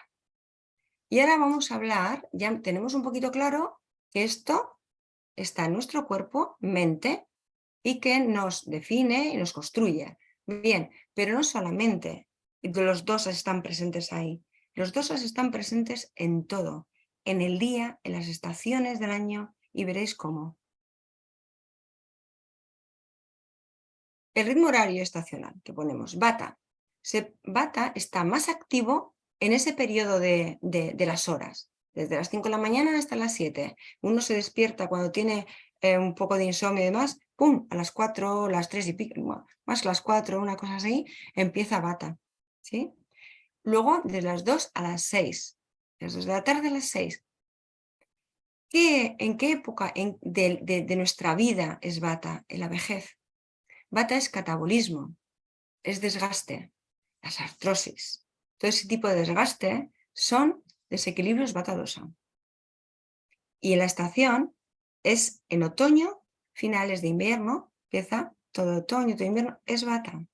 Y ahora vamos a hablar, ya tenemos un poquito claro que esto está en nuestro cuerpo, mente, y que nos define y nos construye. Bien, pero no solamente los dosas están presentes ahí, los dosas están presentes en todo. en el día, en las estaciones del año y veréis cómo. El ritmo horario estacional que ponemos, Vata. Vata está más activo en ese periodo de las horas, desde las 5 de la mañana hasta las 7. Uno se despierta cuando tiene un poco de insomnio y demás, ¡pum! A las 4, las 3 y pico, más las 4, una cosa así, empieza Vata, ¿sí? Luego, de las 2 a las 6, de las 2 de la tarde a las 6. ¿En qué época de nuestra vida es Vata? En la vejez. Vata es catabolismo, es desgaste, las artrosis. Todo ese tipo de desgaste son desequilibrios Vata dosa. Y en la estación es en otoño, finales de invierno, empieza todo otoño, todo invierno, es Vata.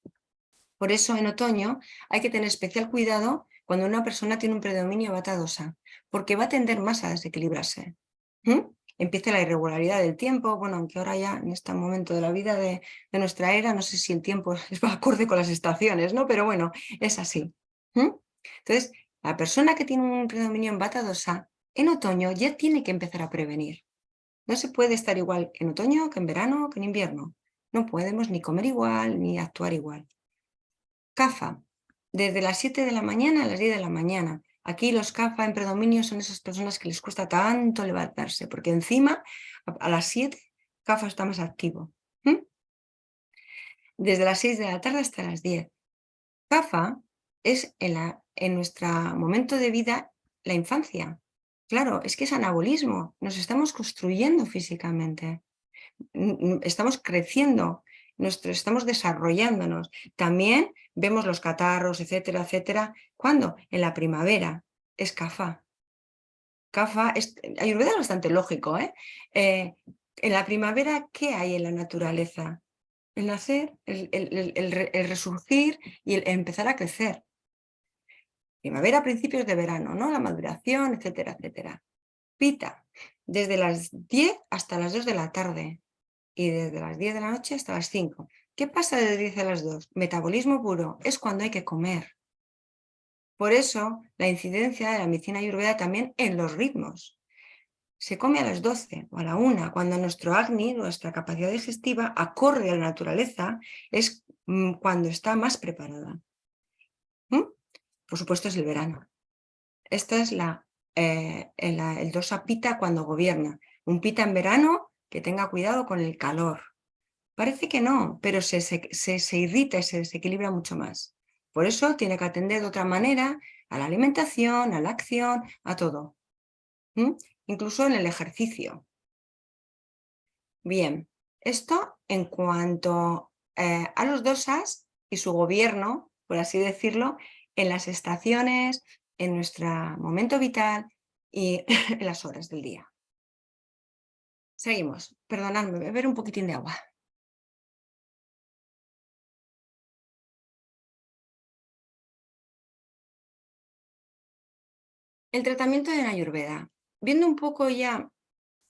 Por eso en otoño hay que tener especial cuidado cuando una persona tiene un predominio Vata dosa, porque va a tender más a desequilibrarse. Empieza la irregularidad del tiempo, bueno, aunque ahora ya en este momento de la vida de nuestra era, no sé si el tiempo es acorde con las estaciones, ¿no? Pero bueno, es así. Entonces, la persona que tiene un predominio en Vata dosa, en otoño ya tiene que empezar a prevenir. No se puede estar igual en otoño que en verano que en invierno. No podemos ni comer igual ni actuar igual. Kapha, desde las 7 de la mañana a las 10 de la mañana. Aquí los kapha en predominio son esas personas que les cuesta tanto levantarse, porque encima a las 7 kapha está más activo. Desde las 6 de la tarde hasta las 10. Kapha es en nuestro momento de vida la infancia. Claro, es que es anabolismo, nos estamos construyendo físicamente, estamos creciendo, estamos desarrollándonos. También vemos los catarros, etcétera, etcétera. ¿Cuándo? En la primavera. Es Kapha. Kapha es, Ayurveda es bastante lógico, ¿eh? En la primavera, ¿qué hay en la naturaleza? El nacer, el resurgir y el empezar a crecer. Primavera, principios de verano, ¿no? La maduración, etcétera, etcétera. Pita, desde las 10 hasta las 2 de la tarde y desde las 10 de la noche hasta las 5. ¿Qué pasa de 10 a las 2? Metabolismo puro, es cuando hay que comer. Por eso, la incidencia de la medicina ayurveda también en los ritmos. Se come a las 12 o a la 1, cuando nuestro Agni, nuestra capacidad digestiva, acorde a la naturaleza, es cuando está más preparada. Por supuesto es el verano. Esta es el dosa pita cuando gobierna. Un pita en verano que tenga cuidado con el calor. Parece que no, pero se irrita y se desequilibra mucho más. Por eso tiene que atender de otra manera a la alimentación, a la acción, a todo. Incluso en el ejercicio. Bien, esto en cuanto a los dosas y su gobierno, por así decirlo, en las estaciones, en nuestro momento vital y en las horas del día. Seguimos. Perdonadme, beber un poquitín de agua. El tratamiento de la Ayurveda. Viendo un poco ya,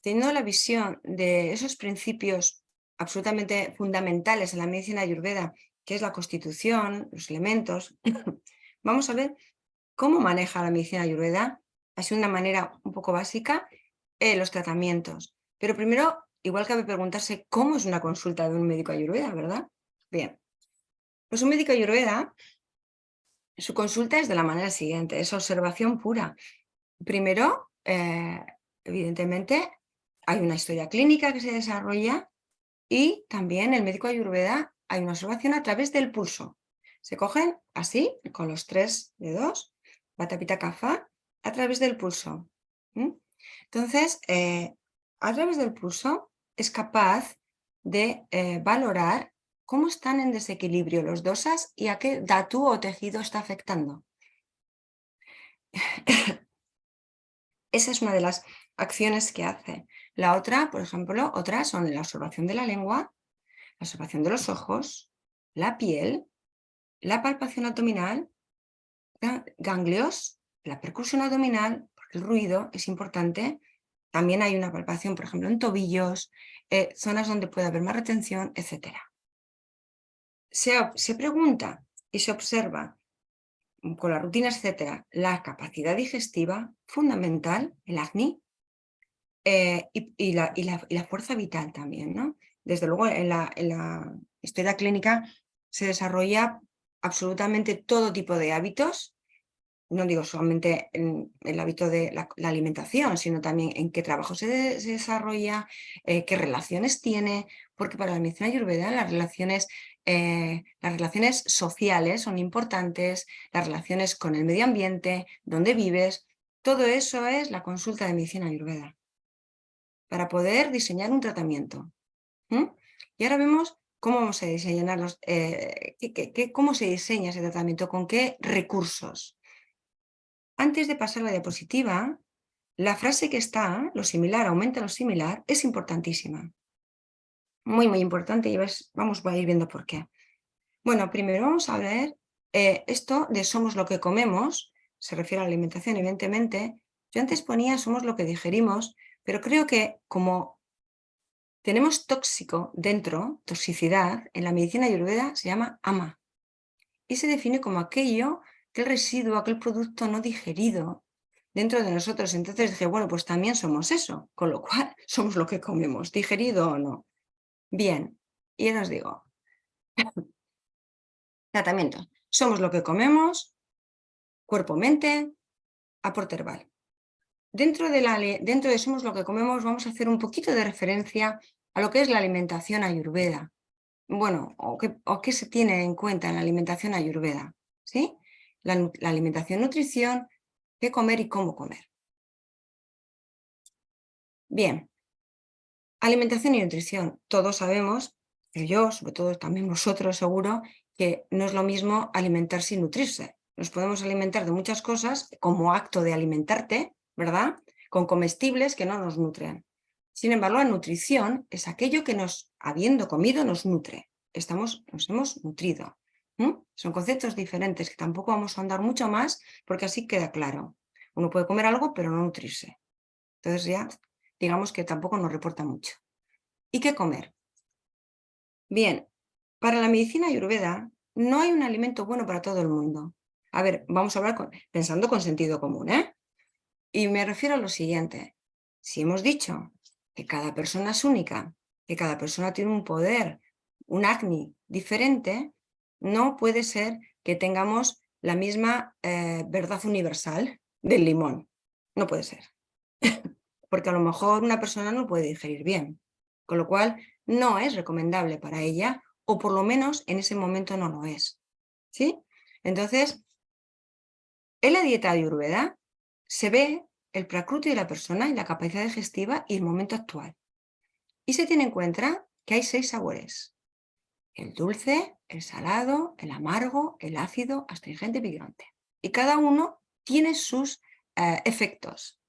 teniendo la visión de esos principios absolutamente fundamentales en la medicina Ayurveda, que es la constitución, los elementos, vamos a ver cómo maneja la medicina Ayurveda, así de una manera un poco básica, los tratamientos. Pero primero, igual cabe preguntarse cómo es una consulta de un médico Ayurveda, ¿verdad? Bien, pues un médico Ayurveda, su consulta es de la manera siguiente, es observación pura. Primero, evidentemente, hay una historia clínica que se desarrolla y también el médico Ayurveda hay una observación a través del pulso. Se cogen así, con los 3 dedos, Vata, Pitta, Kapha, a través del pulso. Entonces, a través del pulso es capaz de valorar cómo están en desequilibrio los dosas y a qué dhatu o tejido está afectando. Esa es una de las acciones que hace. La otra, por ejemplo, otras son la observación de la lengua, la observación de los ojos, la piel, la palpación abdominal, ganglios, la percusión abdominal, porque el ruido es importante. También hay una palpación, por ejemplo, en tobillos, zonas donde puede haber más retención, etc. Se pregunta y se observa con la rutina, etcétera, la capacidad digestiva fundamental, el acné, y la fuerza vital también, ¿no? Desde luego, en la historia clínica se desarrolla absolutamente todo tipo de hábitos. No digo solamente en el hábito de la alimentación, sino también en qué trabajo se desarrolla, qué relaciones tiene, porque para la medicina ayurveda las relaciones sociales son importantes, las relaciones con el medio ambiente, dónde vives, todo eso es la consulta de medicina ayurveda para poder diseñar un tratamiento. Y ahora vemos cómo vamos a diseñar cómo se diseña ese tratamiento, con qué recursos. Antes de pasar a la diapositiva, la frase que está, lo similar aumenta lo similar, es importantísima. Muy, muy importante, y vamos a ir viendo por qué. Bueno, primero vamos a ver esto de somos lo que comemos, se refiere a la alimentación, evidentemente. Yo antes ponía somos lo que digerimos, pero creo que como tenemos tóxico dentro, toxicidad, en la medicina ayurveda se llama ama, y se define como aquel residuo, aquel producto no digerido dentro de nosotros. Entonces dije, bueno, pues también somos eso, con lo cual somos lo que comemos, digerido o no. Bien, y ahora os digo, tratamiento. Somos lo que comemos, cuerpo-mente, aporte herbal. Dentro de somos lo que comemos vamos a hacer un poquito de referencia a lo que es la alimentación ayurveda. Bueno, o qué se tiene en cuenta en la alimentación ayurveda, ¿sí? La alimentación, nutrición, qué comer y cómo comer. Bien, alimentación y nutrición. Todos sabemos, yo, sobre todo también vosotros seguro, que no es lo mismo alimentarse y nutrirse. Nos podemos alimentar de muchas cosas como acto de alimentarte, ¿verdad? Con comestibles que no nos nutren. Sin embargo, la nutrición es aquello que habiendo comido, nos nutre. Nos hemos nutrido. Son conceptos diferentes que tampoco vamos a ahondar mucho más porque así queda claro. Uno puede comer algo pero no nutrirse. Entonces ya digamos que tampoco nos reporta mucho. ¿Y qué comer? Bien, para la medicina ayurveda no hay un alimento bueno para todo el mundo. A ver, vamos a hablar pensando con sentido común, ¿eh? Y me refiero a lo siguiente. Si hemos dicho que cada persona es única, que cada persona tiene un poder, un acné diferente, no puede ser que tengamos la misma verdad universal del limón. No puede ser. Porque a lo mejor una persona no puede digerir bien, con lo cual no es recomendable para ella, o por lo menos en ese momento no lo es. ¿Sí? Entonces, en la dieta ayurveda se ve el prakruti de la persona y la capacidad digestiva y el momento actual. Y se tiene en cuenta que hay 6 sabores: el dulce, el salado, el amargo, el ácido, astringente y picante. Y cada uno tiene sus efectos.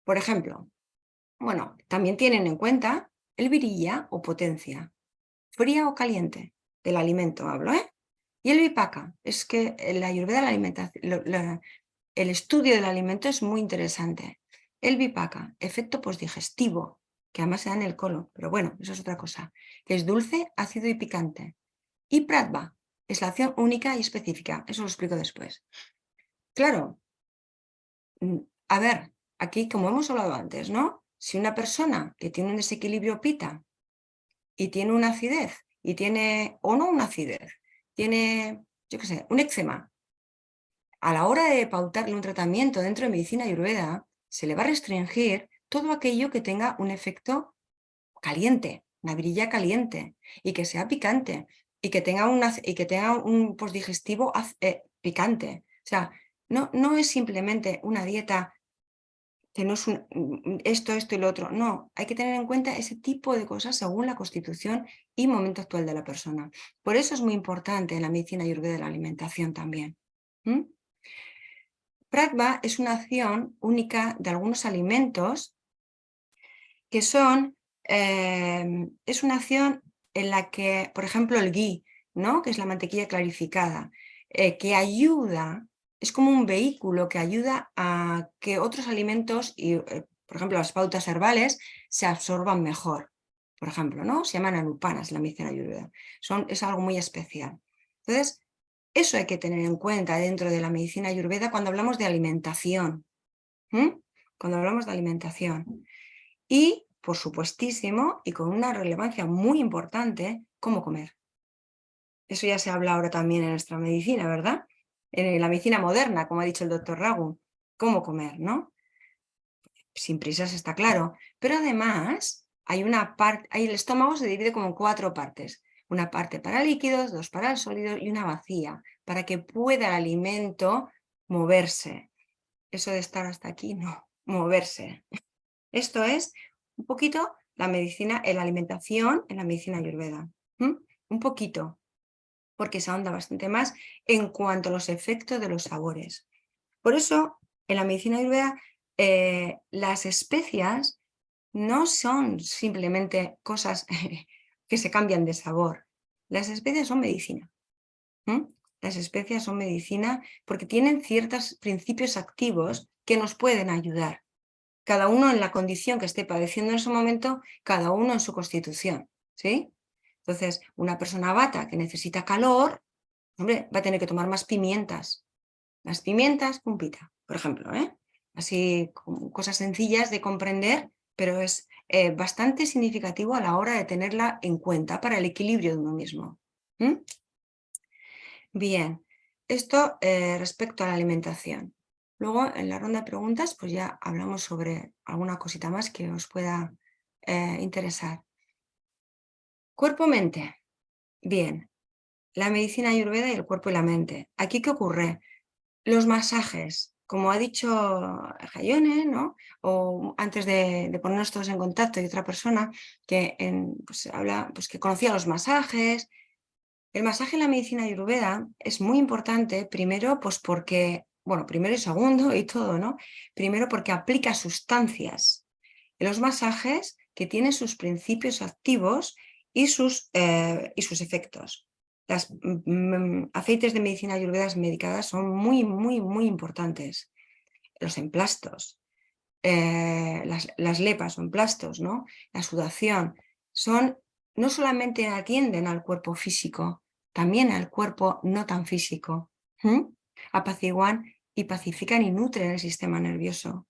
Por ejemplo, bueno, también tienen en cuenta el virilla o potencia, fría o caliente, del alimento hablo, ¿eh? Y el vipaka, es que la ayurveda, la alimentación, el estudio del alimento es muy interesante. El vipaka, efecto postdigestivo, que además se da en el colon, pero bueno, eso es otra cosa, que es dulce, ácido y picante. Y pratva, es la acción única y específica, eso lo explico después. Claro, a ver, aquí como hemos hablado antes, ¿no? Si una persona que tiene un desequilibrio pita y tiene una acidez, o no una acidez, tiene, yo qué sé, un eczema, a la hora de pautarle un tratamiento dentro de medicina ayurveda, se le va a restringir todo aquello que tenga un efecto caliente, una virilla caliente, y que sea picante, y que tenga un postdigestivo picante. O sea, no es simplemente una dieta que no es esto y lo otro. No, hay que tener en cuenta ese tipo de cosas según la constitución y momento actual de la persona. Por eso es muy importante en la medicina ayurveda de la alimentación también. Pratva es una acción única de algunos alimentos que son, es una acción en la que, por ejemplo, el ghee, ¿no? Que es la mantequilla clarificada, que ayuda, es como un vehículo que ayuda a que otros alimentos, y, por ejemplo, las pautas herbales, se absorban mejor. Por ejemplo, ¿no? Se llaman anupanas en la medicina ayurveda. Es algo muy especial. Entonces, Eso hay que tener en cuenta dentro de la medicina ayurveda cuando hablamos de alimentación. ¿Mm? Cuando hablamos de alimentación. Y, por supuestísimo, y con una relevancia muy importante, cómo comer. Eso ya se habla ahora también en nuestra medicina, ¿verdad? En la medicina moderna, como ha dicho el doctor Raghu. Cómo comer, ¿no? Sin prisas, está claro. Pero además, hay una parte, el estómago se divide como en 4 partes. Una parte para líquidos, 2 para el sólido y una vacía, para que pueda el alimento moverse. Eso de estar hasta aquí, no, moverse. Esto es un poquito la medicina, la alimentación en la medicina ayurveda. Un poquito, porque se ahonda bastante más en cuanto a los efectos de los sabores. Por eso, en la medicina ayurveda, las especias no son simplemente cosas que se cambian de sabor. Las especias son medicina. Las especias son medicina porque tienen ciertos principios activos que nos pueden ayudar. Cada uno en la condición que esté padeciendo en ese momento, cada uno en su constitución, ¿sí? Entonces, una persona vata que necesita calor, hombre, va a tener que tomar más pimientas. Las pimientas, pumpita, por ejemplo, ¿eh? Así, cosas sencillas de comprender, pero es bastante significativo a la hora de tenerla en cuenta para el equilibrio de uno mismo. Bien, esto respecto a la alimentación. Luego, en la ronda de preguntas, pues ya hablamos sobre alguna cosita más que os pueda interesar. Cuerpo-mente. Bien, la medicina ayurveda y el cuerpo y la mente. ¿Aquí qué ocurre? Los masajes, como ha dicho Jayone, ¿no? O antes de ponernos todos en contacto, hay otra persona que pues, habla, pues, que conocía los masajes. El masaje en la medicina ayurveda es muy importante, primero, pues porque, bueno, primero y segundo y todo, ¿no? Primero porque aplica sustancias en los masajes que tienen sus principios activos y sus efectos. Los aceites de medicina ayurveda medicadas son muy, muy, muy importantes. Los emplastos, las lepas o emplastos, ¿no? La sudación, no solamente atienden al cuerpo físico, también al cuerpo no tan físico. Apaciguan y pacifican y nutren el sistema nervioso.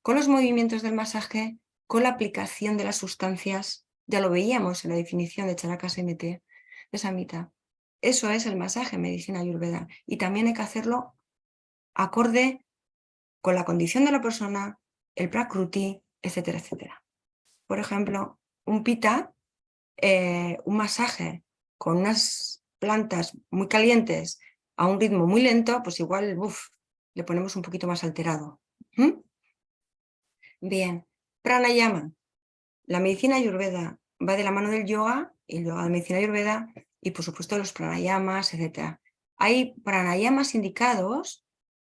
Con los movimientos del masaje, con la aplicación de las sustancias, ya lo veíamos en la definición de Charaka Samhita, de Samhita. Eso es el masaje en medicina ayurveda. Y también hay que hacerlo acorde con la condición de la persona, el prakruti, etcétera, etcétera. Por ejemplo, un pita, un masaje con unas plantas muy calientes a un ritmo muy lento, pues igual le ponemos un poquito más alterado. Bien, pranayama. La medicina ayurveda va de la mano del yoga y el yoga de medicina ayurveda y por supuesto los pranayamas, etc. Hay pranayamas indicados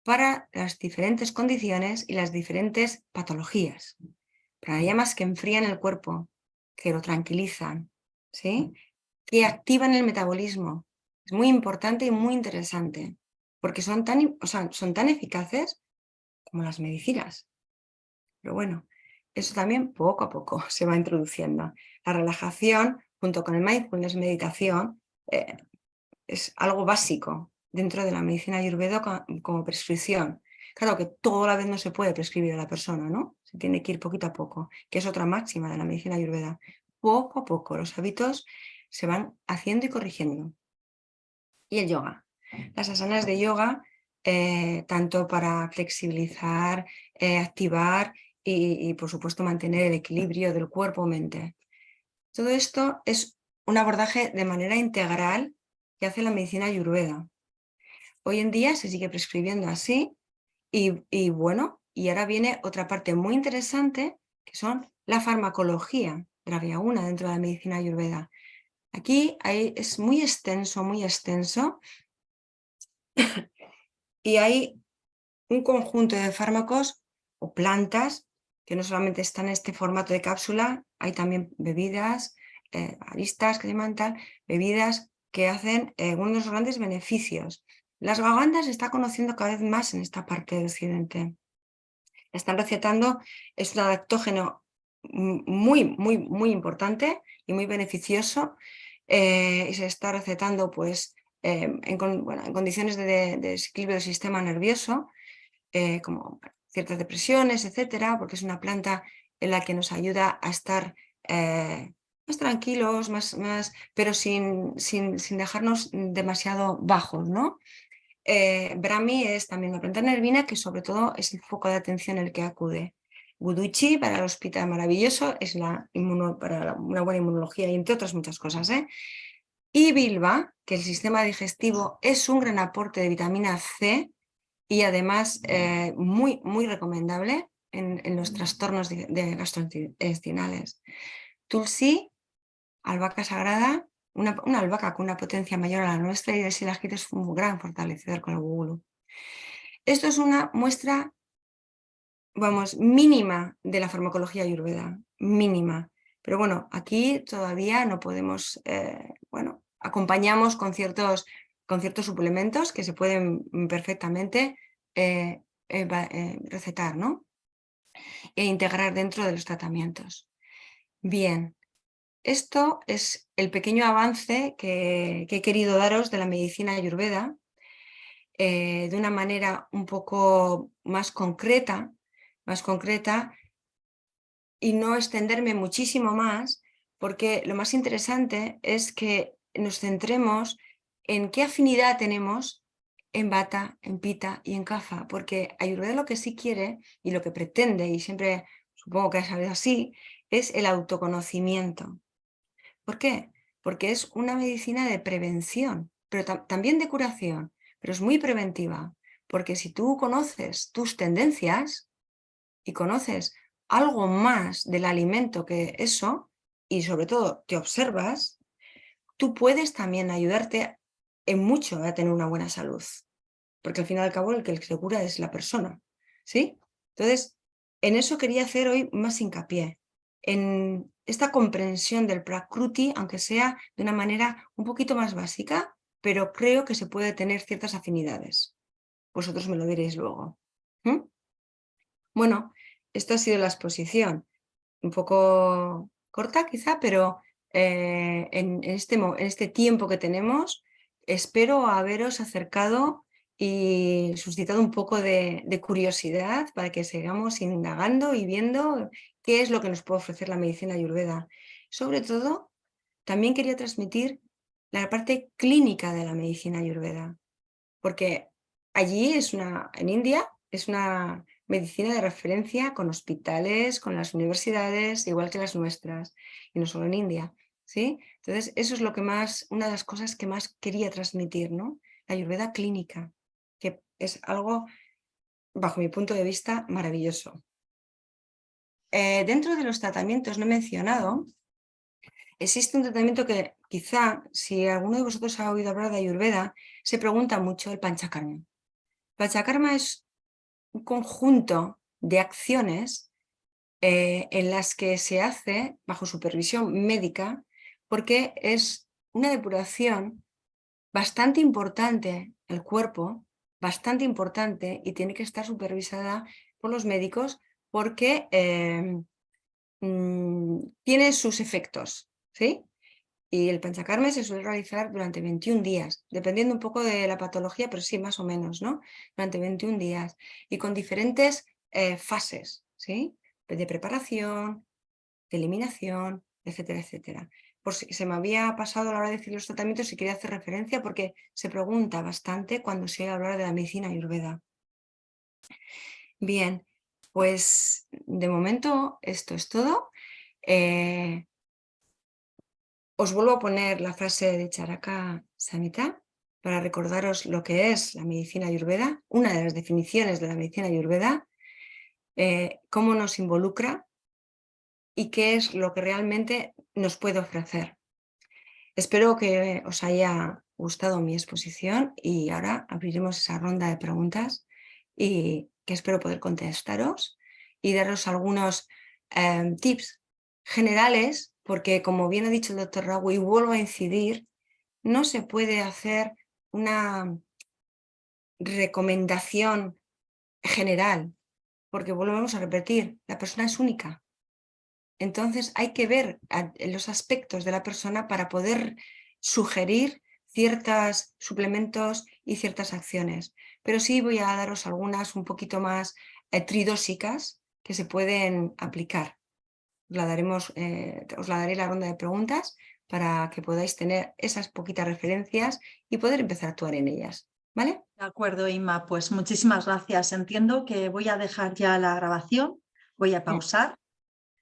para las diferentes condiciones y las diferentes patologías. Pranayamas que enfrían el cuerpo, que lo tranquilizan, ¿sí? Que activan el metabolismo. Es muy importante y muy interesante porque son tan eficaces como las medicinas. Pero bueno, eso también poco a poco se va introduciendo. La relajación, junto con el mindfulness, meditación, es algo básico dentro de la medicina ayurveda como prescripción. Claro que todo a la vez no se puede prescribir a la persona, ¿no? Se tiene que ir poquito a poco, que es otra máxima de la medicina ayurveda. Poco a poco los hábitos se van haciendo y corrigiendo. Y el yoga. Las asanas de yoga, tanto para flexibilizar, activar y, por supuesto, mantener el equilibrio del cuerpo-mente. Todo esto es un abordaje de manera integral que hace la medicina ayurveda. Hoy en día se sigue prescribiendo así y bueno, y ahora viene otra parte muy interesante que son la farmacología, Dravya Guna, dentro de la medicina ayurveda. Aquí es muy extenso y hay un conjunto de fármacos o plantas que no solamente están en este formato de cápsula, hay también bebidas, aristas que se llaman tal, bebidas que hacen unos grandes beneficios. Las ashwagandhas se está conociendo cada vez más en esta parte de Occidente. Están recetando, es un adaptógeno muy, muy, muy importante y muy beneficioso. Y se está recetando pues en condiciones de desequilibrio del sistema nervioso, como ciertas depresiones, etcétera, porque es una planta en la que nos ayuda a estar más tranquilos, pero sin dejarnos demasiado bajos, ¿no? Brahmi es también una planta nervina que sobre todo es el foco de atención el que acude. Guduchi para el hospital maravilloso es para una buena inmunología y entre otras muchas cosas. Y bilba, que el sistema digestivo es un gran aporte de vitamina C y además muy, muy recomendable en los trastornos de gastrointestinales. Tulsi, albahaca sagrada, una albahaca con una potencia mayor a la nuestra y el silagit es un gran fortalecedor con el gugulu. Esto es una muestra, vamos, mínima de la farmacología ayurveda, mínima. Pero bueno, aquí todavía no podemos, bueno, acompañamos con ciertos suplementos que se pueden perfectamente recetar, ¿no? E integrar dentro de los tratamientos. Bien. Esto es el pequeño avance que he querido daros de la medicina ayurveda de una manera un poco más concreta y no extenderme muchísimo más, porque lo más interesante es que nos centremos en qué afinidad tenemos en Vata, en Pitta y en Kapha, porque Ayurveda lo que sí quiere y lo que pretende, y siempre supongo que ha salido así, es el autoconocimiento. ¿Por qué? Porque es una medicina de prevención, pero también de curación, pero es muy preventiva, porque si tú conoces tus tendencias y conoces algo más del alimento que eso, y sobre todo te observas, tú puedes también ayudarte en mucho a tener una buena salud, porque al fin y al cabo el que se cura es la persona, ¿sí? Entonces, en eso quería hacer hoy más hincapié, en esta comprensión del Prakruti, aunque sea de una manera un poquito más básica, pero creo que se puede tener ciertas afinidades. Vosotros me lo diréis luego. Bueno, esto ha sido la exposición, un poco corta quizá, pero en este tiempo que tenemos, espero haberos acercado y suscitado un poco de curiosidad para que sigamos indagando y viendo qué es lo que nos puede ofrecer la medicina ayurveda. Sobre todo, también quería transmitir la parte clínica de la medicina ayurveda, porque allí en India, es una medicina de referencia con hospitales, con las universidades, igual que las nuestras, y no solo en India, ¿sí? Entonces, eso es una de las cosas que más quería transmitir, ¿no? La ayurveda clínica, que es algo, bajo mi punto de vista, maravilloso. Dentro de los tratamientos no he mencionado, existe un tratamiento que quizá, si alguno de vosotros ha oído hablar de ayurveda, se pregunta mucho el panchakarma. Panchakarma es un conjunto de acciones en las que se hace bajo supervisión médica, porque es una depuración bastante importante el cuerpo, bastante importante, y tiene que estar supervisada por los médicos porque tiene sus efectos, ¿sí? Y el panchakarma se suele realizar durante 21 días, dependiendo un poco de la patología, pero sí, más o menos, ¿no? Durante 21 días y con diferentes fases, ¿sí? De preparación, de eliminación, etcétera, etcétera. Por si se me había pasado a la hora de decir los tratamientos y quería hacer referencia porque se pregunta bastante cuando se habla de la medicina ayurveda. Bien, pues de momento esto es todo. Os vuelvo a poner la frase de Charaka Samhita para recordaros lo que es la medicina ayurveda, una de las definiciones de la medicina ayurveda, cómo nos involucra y qué es lo que realmente nos puede ofrecer. Espero que os haya gustado mi exposición y ahora abriremos esa ronda de preguntas y que espero poder contestaros y daros algunos tips generales, porque como bien ha dicho el doctor Raghu, y vuelvo a incidir, no se puede hacer una recomendación general, porque volvemos a repetir, la persona es única. Entonces hay que ver los aspectos de la persona para poder sugerir ciertos suplementos y ciertas acciones, pero sí voy a daros algunas un poquito más tridóxicas que se pueden aplicar. Os la daré la ronda de preguntas para que podáis tener esas poquitas referencias y poder empezar a actuar en ellas, ¿vale? De acuerdo, Inma, pues muchísimas gracias. Entiendo que voy a dejar ya la grabación, voy a pausar.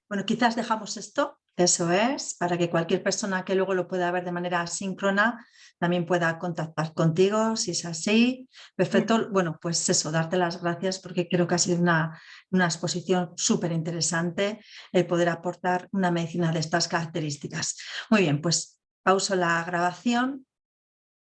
Bueno, quizás dejamos esto, eso es, para que cualquier persona que luego lo pueda ver de manera asíncrona también pueda contactar contigo, si es así. Perfecto. Bueno, pues eso, darte las gracias porque creo que ha sido una exposición súper interesante el poder aportar una medicina de estas características. Muy bien, pues pauso la grabación